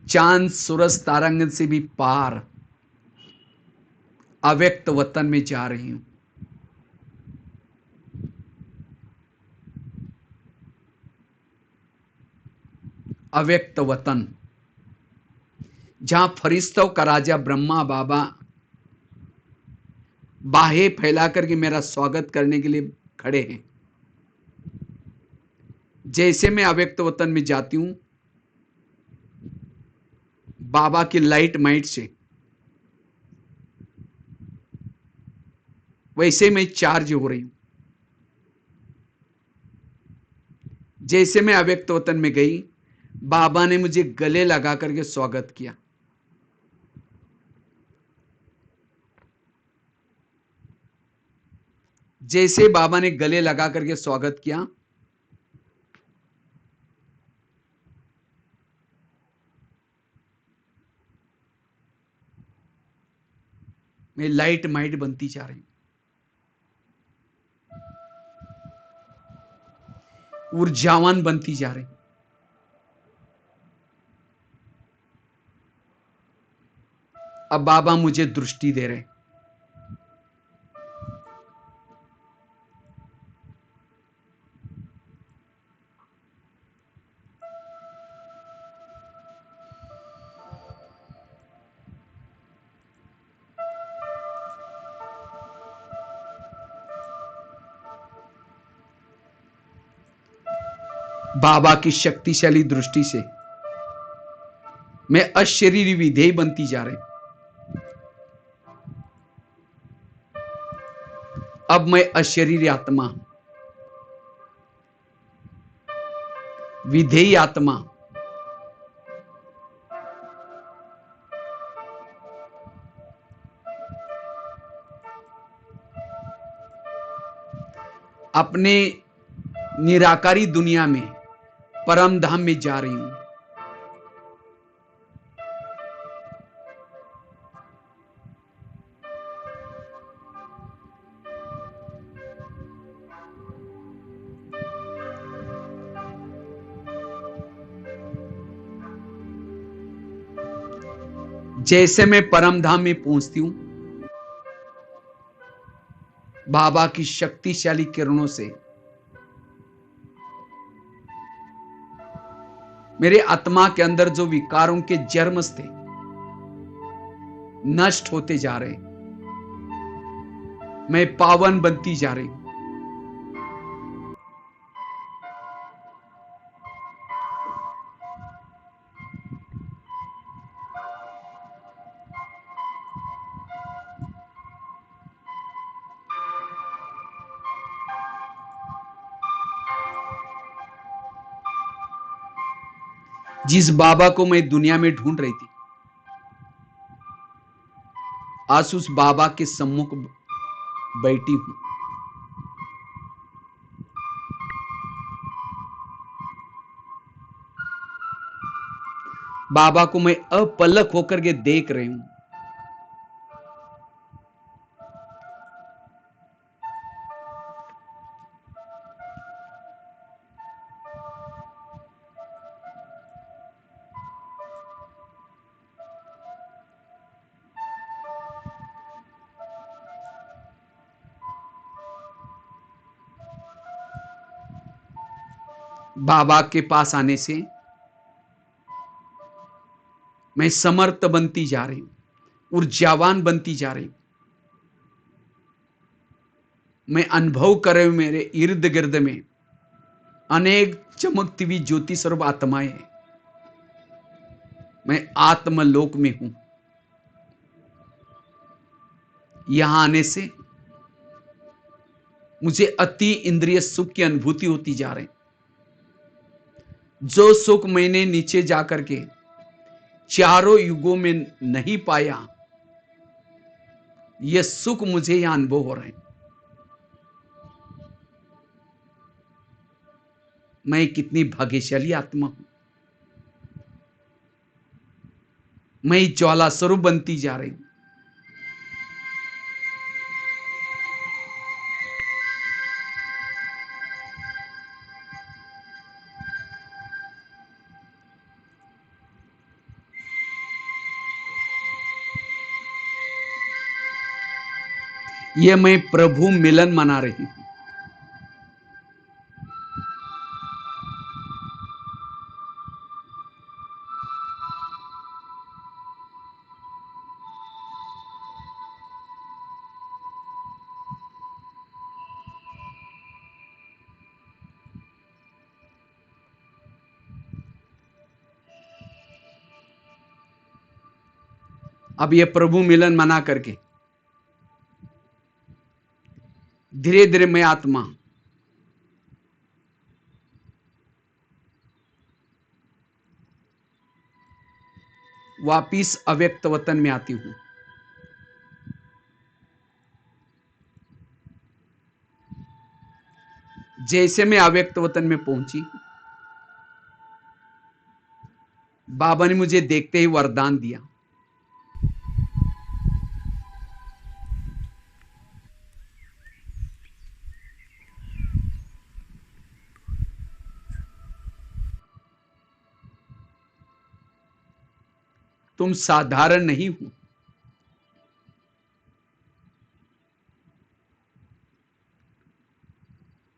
चांद सूरज तारांगन से भी पार अव्यक्त वतन में जा रही हूं। अव्यक्त वतन, जहां फरिश्तों का राजा ब्रह्मा बाबा बाहें फैला करके मेरा स्वागत करने के लिए खड़े हैं। जैसे मैं अव्यक्त वतन में जाती हूं, बाबा की लाइट माइट से वैसे मैं चार्ज हो रही हूं। जैसे मैं अव्यक्त वतन में गई, बाबा ने मुझे गले लगा करके स्वागत किया। जैसे बाबा ने गले लगा करके स्वागत किया, मैं लाइट माइट बनती जा रही हूं, ऊर्जावान बनती जा रही हूं। अब बाबा मुझे दृष्टि दे रहे, बाबा की शक्तिशाली दृष्टि से मैं अशरीरी विधेय बनती जा रही हूं। अब मैं अशरीरी आत्मा, विधेयी आत्मा, अपने निराकारी दुनिया में परम धाम में जा रही हूं। जैसे मैं परम धाम में पहुंचती हूं, बाबा की शक्तिशाली किरणों से मेरे आत्मा के अंदर जो विकारों के जर्म्स थे नष्ट होते जा रहे, मैं पावन बनती जा रही हूं। जिस बाबा को मैं दुनिया में ढूंढ रही थी, आज उस बाबा के सम्मुख बैठी हूं। बाबा को मैं अपलक होकर के देख रही हूं। बाबा के पास आने से मैं समर्थ बनती जा रही हूं, ऊर्जावान बनती जा रही हूं। मैं अनुभव कर रही हूं, मेरे इर्द गिर्द में अनेक चमकती हुई ज्योति स्वरूप आत्माएं हैं। मैं आत्मलोक में हूं। यहां आने से मुझे अति इंद्रिय सुख की अनुभूति होती जा रही। जो सुख मैंने नीचे जाकर के चारों युगों में नहीं पाया, यह सुख मुझे यहां अनुभव हो रहे हैं। मैं कितनी भाग्यशाली आत्मा हूं। मैं ज्वाला स्वरूप बनती जा रही हूं। यह मैं प्रभु मिलन मना रही हूं। अब यह प्रभु मिलन मना करके धीरे धीरे मैं आत्मा वापिस अव्यक्त वतन में आती हूं। जैसे मैं अव्यक्त वतन में पहुंची, बाबा ने मुझे देखते ही वरदान दिया। तुम साधारण नहीं हो,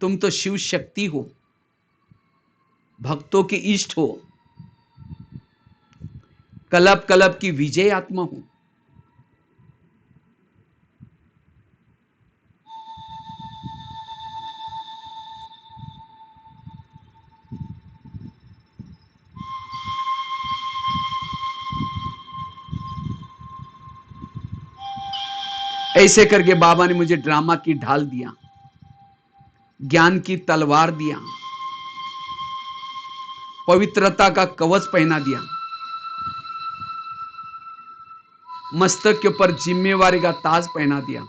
तुम तो शिव शक्ति हो, भक्तों की इष्ट हो, कलब कलब की विजय आत्मा हो। ऐसे करके बाबा ने मुझे ड्रामा की ढाल दिया, ज्ञान की तलवार दिया, पवित्रता का कवच पहना दिया, मस्तक के ऊपर जिम्मेवारी का ताज पहना दिया।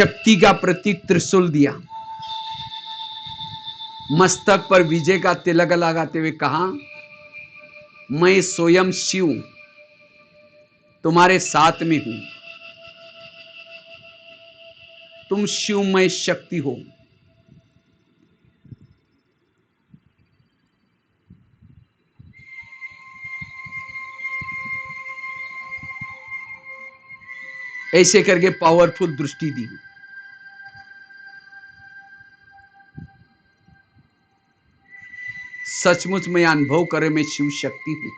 शक्ति का प्रतीक त्रिशूल दिया, मस्तक पर विजय का तिलक लगाते हुए कहा, मैं स्वयं शिव तुम्हारे साथ में हूं, तुम शिवमय शक्ति हो। ऐसे करके पावरफुल दृष्टि दी। सचमुच मैं अनुभव करे मैं शिव शक्ति हूं।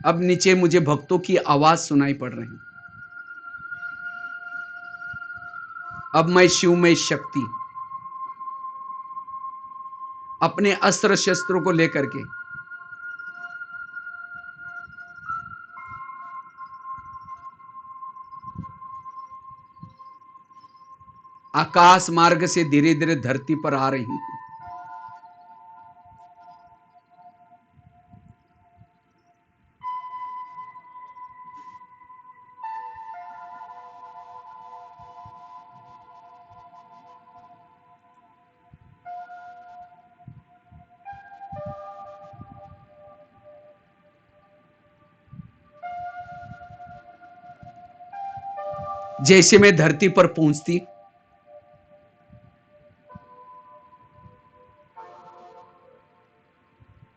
अब नीचे मुझे भक्तों की आवाज सुनाई पड़ रही। अब मैं शिवमय शक्ति अपने अस्त्र शस्त्रों को लेकर के आकाश मार्ग से धीरे धीरे धरती पर आ रही हूं। जैसे मैं धरती पर पहुंचती,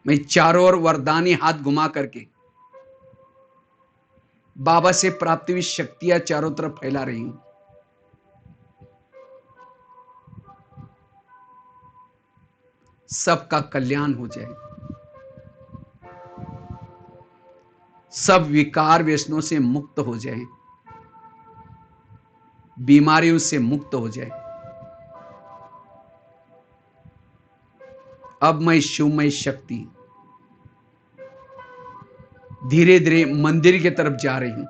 मैं चारों ओर वरदानी हाथ घुमा करके बाबा से प्राप्त हुई शक्तियां चारों तरफ फैला रही हूं। सबका कल्याण हो जाए, सब विकार व्यसनों से मुक्त हो जाए, बीमारियों से मुक्त हो जाए। अब मैं शिवमय शक्ति धीरे धीरे मंदिर की तरफ जा रही हूं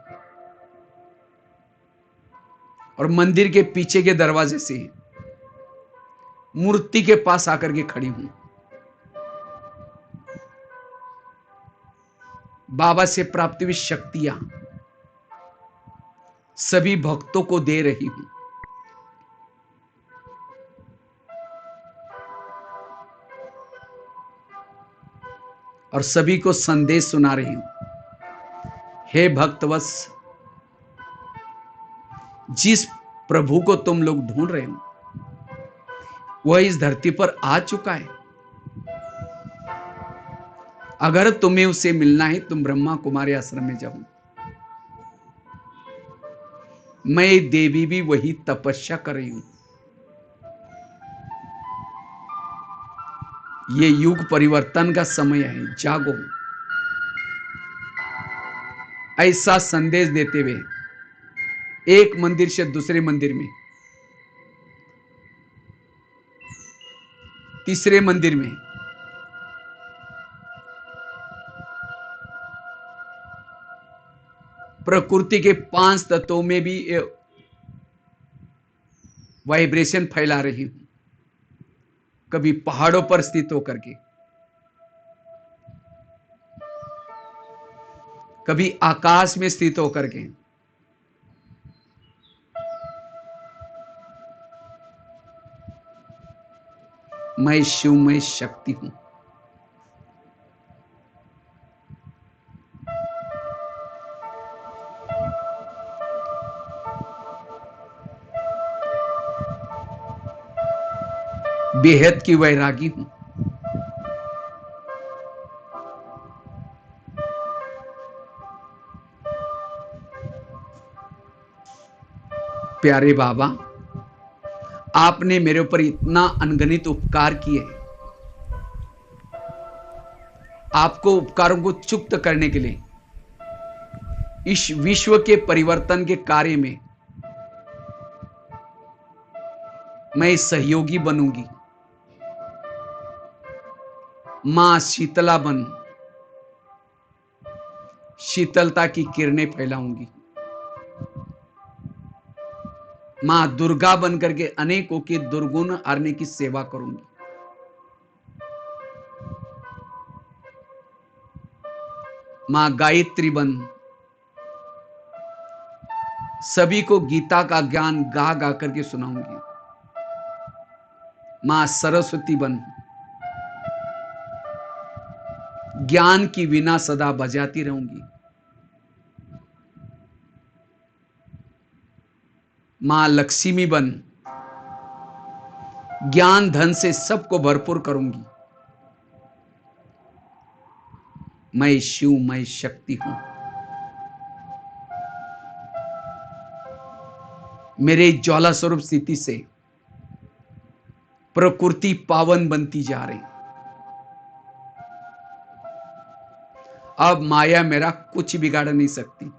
और मंदिर के पीछे के दरवाजे से मूर्ति के पास आकर के खड़ी हूं। बाबा से प्राप्त हुई शक्तियां सभी भक्तों को दे रही हूं। और सभी को संदेश सुना रही हूं। हे भक्तवत्स, जिस प्रभु को तुम लोग ढूंढ रहे हो वह इस धरती पर आ चुका है। अगर तुम्हें उसे मिलना है तुम ब्रह्मा कुमारी आश्रम में जाओ। मैं देवी भी वही तपस्या कर रही हूं। ये युग परिवर्तन का समय है, जागो। ऐसा संदेश देते हुए एक मंदिर से दूसरे मंदिर में, तीसरे मंदिर में, प्रकृति के 5 तत्वों में भी वाइब्रेशन फैला रही हूं। कभी पहाड़ों पर स्थित होकर के, कभी आकाश में स्थित होकर के, मैं शिवमय शक्ति हूं। बेहद की वैरागी हूं। प्यारे बाबा, आपने मेरे ऊपर इतना अनगणित उपकार किए। आपको उपकारों को चुक्त करने के लिए इस विश्व के परिवर्तन के कार्य में मैं सहयोगी बनूंगी। मां शीतला बन शीतलता की किरणें फैलाऊंगी। मां दुर्गा बन करके अनेकों के दुर्गुण हारने की सेवा करूंगी। मां गायत्री बन, सभी को गीता का ज्ञान गा गा करके सुनाऊंगी। मां सरस्वती बन, ज्ञान की वीणा सदा बजाती रहूंगी। मां लक्ष्मी बन, ज्ञान धन से सबको भरपूर करूंगी। मैं शिव, मैं शक्ति हूं। मेरे ज्वाला स्वरूप स्थिति से प्रकृति पावन बनती जा रही। अब माया मेरा कुछ बिगाड़ नहीं सकती।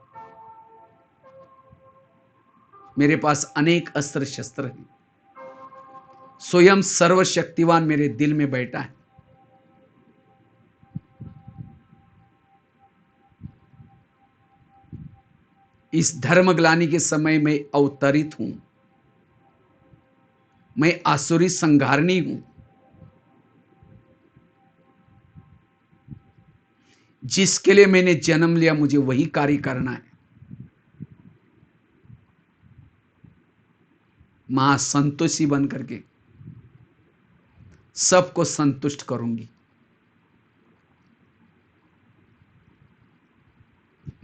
मेरे पास अनेक अस्त्र शस्त्र हैं। स्वयं सर्वशक्तिवान मेरे दिल में बैठा है। इस धर्मग्लानि के समय में अवतरित हूं। मैं आसुरी संहारणी हूं। जिसके लिए मैंने जन्म लिया, मुझे वही कार्य करना है। मां संतोषी बन करके सबको संतुष्ट करूंगी।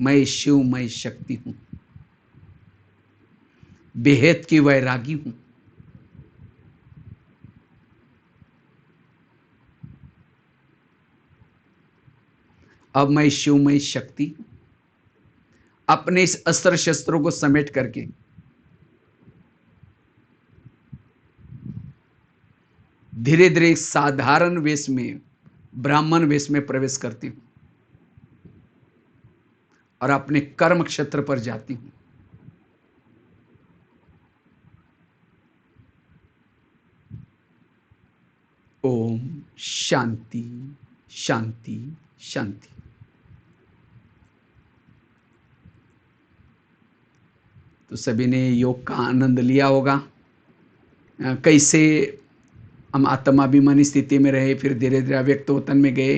मैं शिव, मैं शक्ति हूं। बेहद की वैरागी हूं। अब मैं शिव, मैं शक्ति हूं। अपने इस अस्त्र शस्त्रों को समेट करके धीरे धीरे साधारण वेश में, ब्राह्मण वेश में प्रवेश करती हूं और अपने कर्म क्षेत्र पर जाती हूं। ओम शांति शांति शांति। तो सभी ने योग का आनंद लिया होगा। कैसे हम आत्माभिमानी स्थिति में रहे, फिर धीरे धीरे अव्यक्त वतन में गए,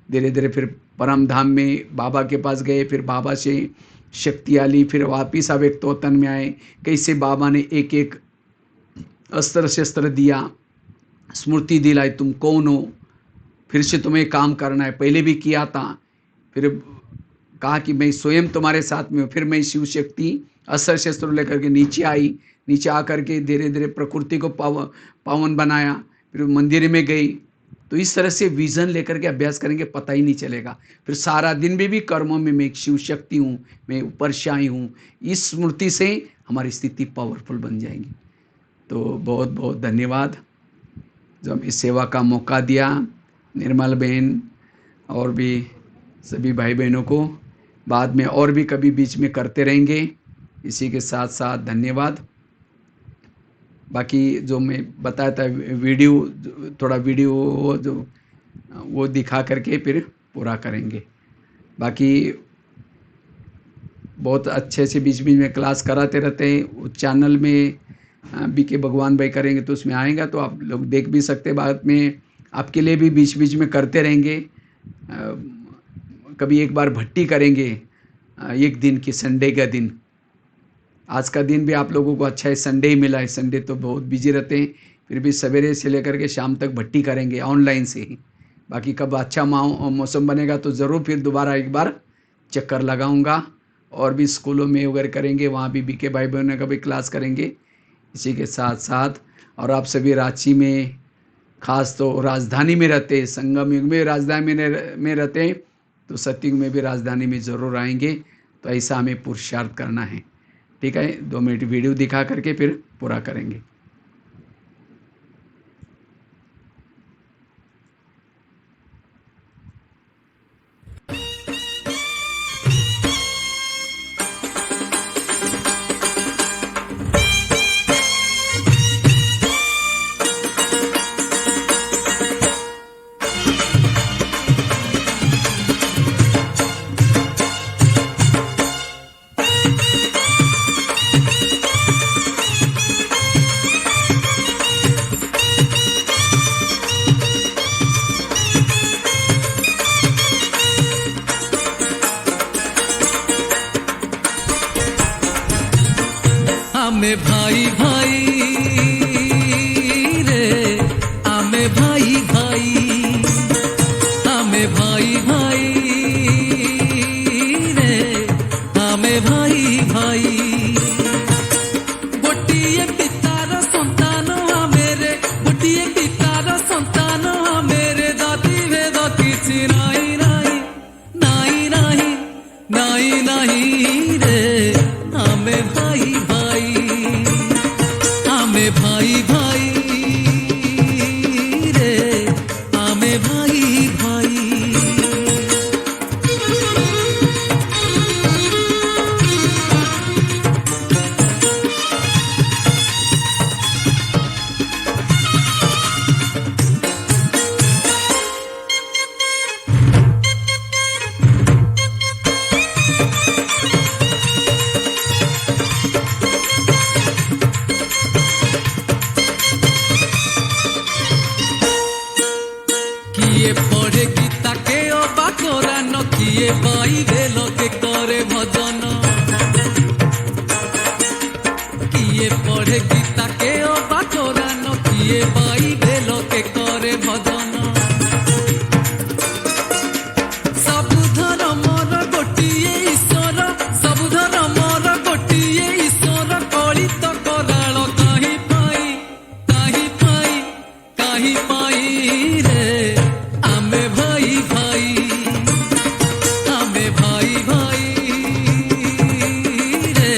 धीरे धीरे फिर परम धाम में बाबा के पास गए, फिर बाबा से शक्तियाँ ली, फिर वापिस अव्यक्त वतन में आए। कैसे बाबा ने एक एक अस्त्र शस्त्र दिया, स्मृति दिलाई, तुम कौन हो, फिर से तुम्हें काम करना है। पहले भी किया था, फिर कहा कि मैं स्वयं तुम्हारे साथ में हूँ। फिर मैं शिव शक्ति अस्त्र शस्त्र लेकर के नीचे आई। नीचे आकर के धीरे धीरे प्रकृति को पावन बनाया। फिर मंदिर में गई। तो इस तरह से विजन लेकर के अभ्यास करेंगे, पता ही नहीं चलेगा। फिर सारा दिन भी कर्मों में मैं एक शिव शक्ति हूँ, मैं ऊपर से आई हूँ। इस स्मृति से हमारी स्थिति पावरफुल बन जाएगी। तो बहुत बहुत धन्यवाद जो हम इस सेवा का मौका दिया। निर्मल बहन और भी सभी भाई बहनों को बाद में और भी कभी बीच में करते रहेंगे। इसी के साथ साथ धन्यवाद। बाकी जो मैं बताया था वीडियो, थोड़ा वीडियो जो वो दिखा करके फिर पूरा करेंगे। बाकी बहुत अच्छे से बीच बीच में क्लास कराते रहते हैं। उस चैनल में बीके भगवान भाई करेंगे तो उसमें आएगा, तो आप लोग देख भी सकते हैं। बाद में आपके लिए भी बीच बीच में करते रहेंगे। कभी एक बार भट्टी करेंगे, एक दिन की संडे का दिन। आज का दिन भी आप लोगों को अच्छा है, संडे ही मिला है। संडे तो बहुत बिजी रहते हैं, फिर भी सवेरे से लेकर के शाम तक भट्टी करेंगे ऑनलाइन से ही। बाकी कब अच्छा मौसम बनेगा तो ज़रूर फिर दोबारा एक बार चक्कर लगाऊंगा। और भी स्कूलों में वगैरह करेंगे, वहाँ भी बीके भाई बहनों का भी क्लास करेंगे। इसी के साथ साथ और आप सभी रांची में, खास तो राजधानी में रहते हैं, संगम युग में राजधानी में रहते हैं, तो सतयुग में भी राजधानी में ज़रूर आएंगे। तो ऐसा हमें पुरुषार्थ करना है। ठीक है, 2 मिनट वीडियो दिखा करके फिर पूरा करेंगे। आमे भाई भाई रे, आमे भाई भाई, आमे भाई भाई रे, आमे भाई भाई। गोटिए पितार संतान आमेरे, गोटिए पितार संतान आमेरे, जाति भेद किछि नाही नाही, नाही नाही, नाही नाही रे, आमे भाई भाई, आमे भाई भाई रे, आमे भाई भाई। किए पढ़े गीता के अबा कोरान, किए बाइबेल के करे भजन, किए पढ़े गीता के अबा कोरान, किए बाइबेल के करे भजन। सबु धर्मर गोटिए ईश्वर, सबु धर्मर गोटिए ईश्वर, कलित कराल काहि पाई, काहि पाई, काहि पाई रे, आमे भाई भाई, आमे भाई भाई रे,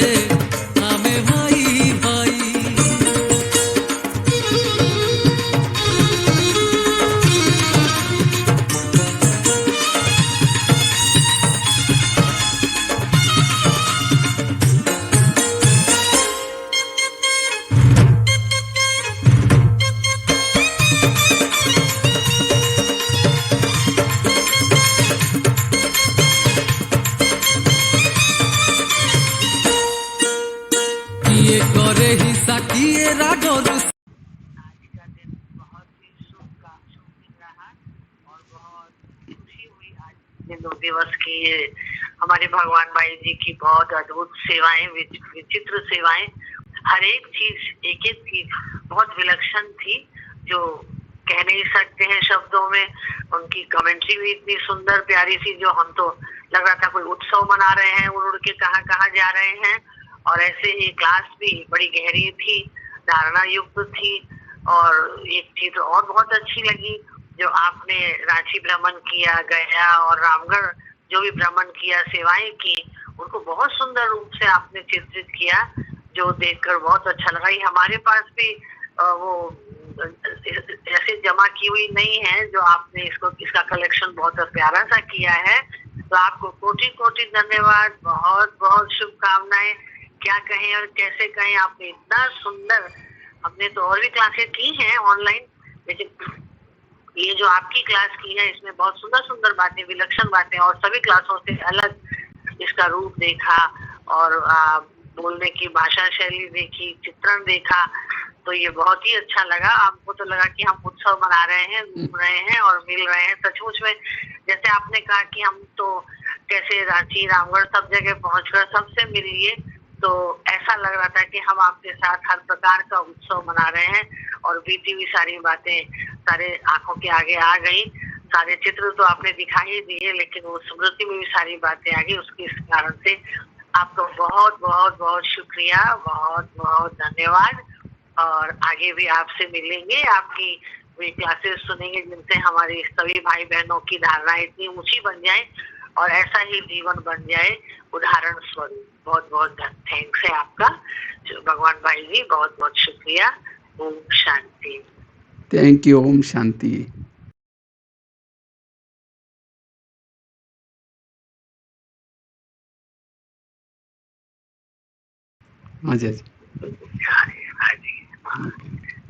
आमे भाई भाई। किए करे हिंसा, किए राग रुसा, आज का दिन बहुत ही शुभ दिन रहा और बहुत खुशी हुई आज हिंदू दिवस की ये हमारे भगवान भाई जी की बहुत अद्भुत सेवाएं, विचित्र सेवाएं, हर एक चीज एक एक चीज बहुत विलक्षण थी जो कह नहीं सकते हैं शब्दों में। उनकी कमेंट्री भी इतनी सुंदर प्यारी सी, जो हम तो लग रहा था कोई उत्सव मना रहे हैं, उड़ उड़ के कहाँ कहाँ जा रहे हैं। और ऐसे ही क्लास भी बड़ी गहरी थी, धारणा युक्त थी। और एक चीज और बहुत अच्छी लगी, जो आपने रांची भ्रमण किया, गया और रामगढ़ जो भी भ्रमण किया, सेवाएं की, उनको बहुत सुंदर रूप से आपने चित्रित किया, जो देखकर बहुत अच्छा लगा। ये हमारे पास भी वो ऐसे जमा की हुई नहीं है, जो आपने इसका कलेक्शन बहुत प्यारा सा किया है। तो आपको कोटि कोटि धन्यवाद, बहुत बहुत शुभकामनाएं। क्या कहें और कैसे कहें, आपने इतना सुंदर, हमने तो और भी क्लासेस की हैं ऑनलाइन, लेकिन ये जो आपकी क्लास की है इसमें बहुत सुंदर सुंदर बातें, विलक्षण बातें, और सभी क्लासों से अलग इसका रूप देखा और बोलने की भाषा शैली देखी, चित्रण देखा, तो ये बहुत ही अच्छा लगा। आपको तो लगा कि हम उत्सव मना रहे हैं, घूम रहे हैं और मिल रहे हैं। सचमुच में जैसे आपने कहा कि हम तो कैसे रांची, रामगढ़ सब जगह पहुंचकर सबसे मिल लिए, तो ऐसा लग रहा था कि हम आपके साथ हर प्रकार का उत्सव मना रहे हैं। और बीती हुई सारी बातें सारे आंखों के आगे आ गई, सारे चित्र तो आपने दिखा ही दिए, लेकिन वो स्मृति में भी सारी बातें आ गई। उसके कारण से आपको बहुत बहुत बहुत शुक्रिया, बहुत बहुत धन्यवाद। और आगे भी आपसे मिलेंगे, आपकी वे क्लासेस सुनेंगे, जिनसे हमारी सभी भाई बहनों की धारणा इतनी ऊंची बन जाए और ऐसा ही जीवन बन जाए उदाहरण स्वरूप। बहुत बहुत थैंक्स है आपका भगवान भाई जी, बहुत बहुत शुक्रिया। ओम शांति। Thank you. ओम शांति। हाँ जी। हाँ जी। ओके।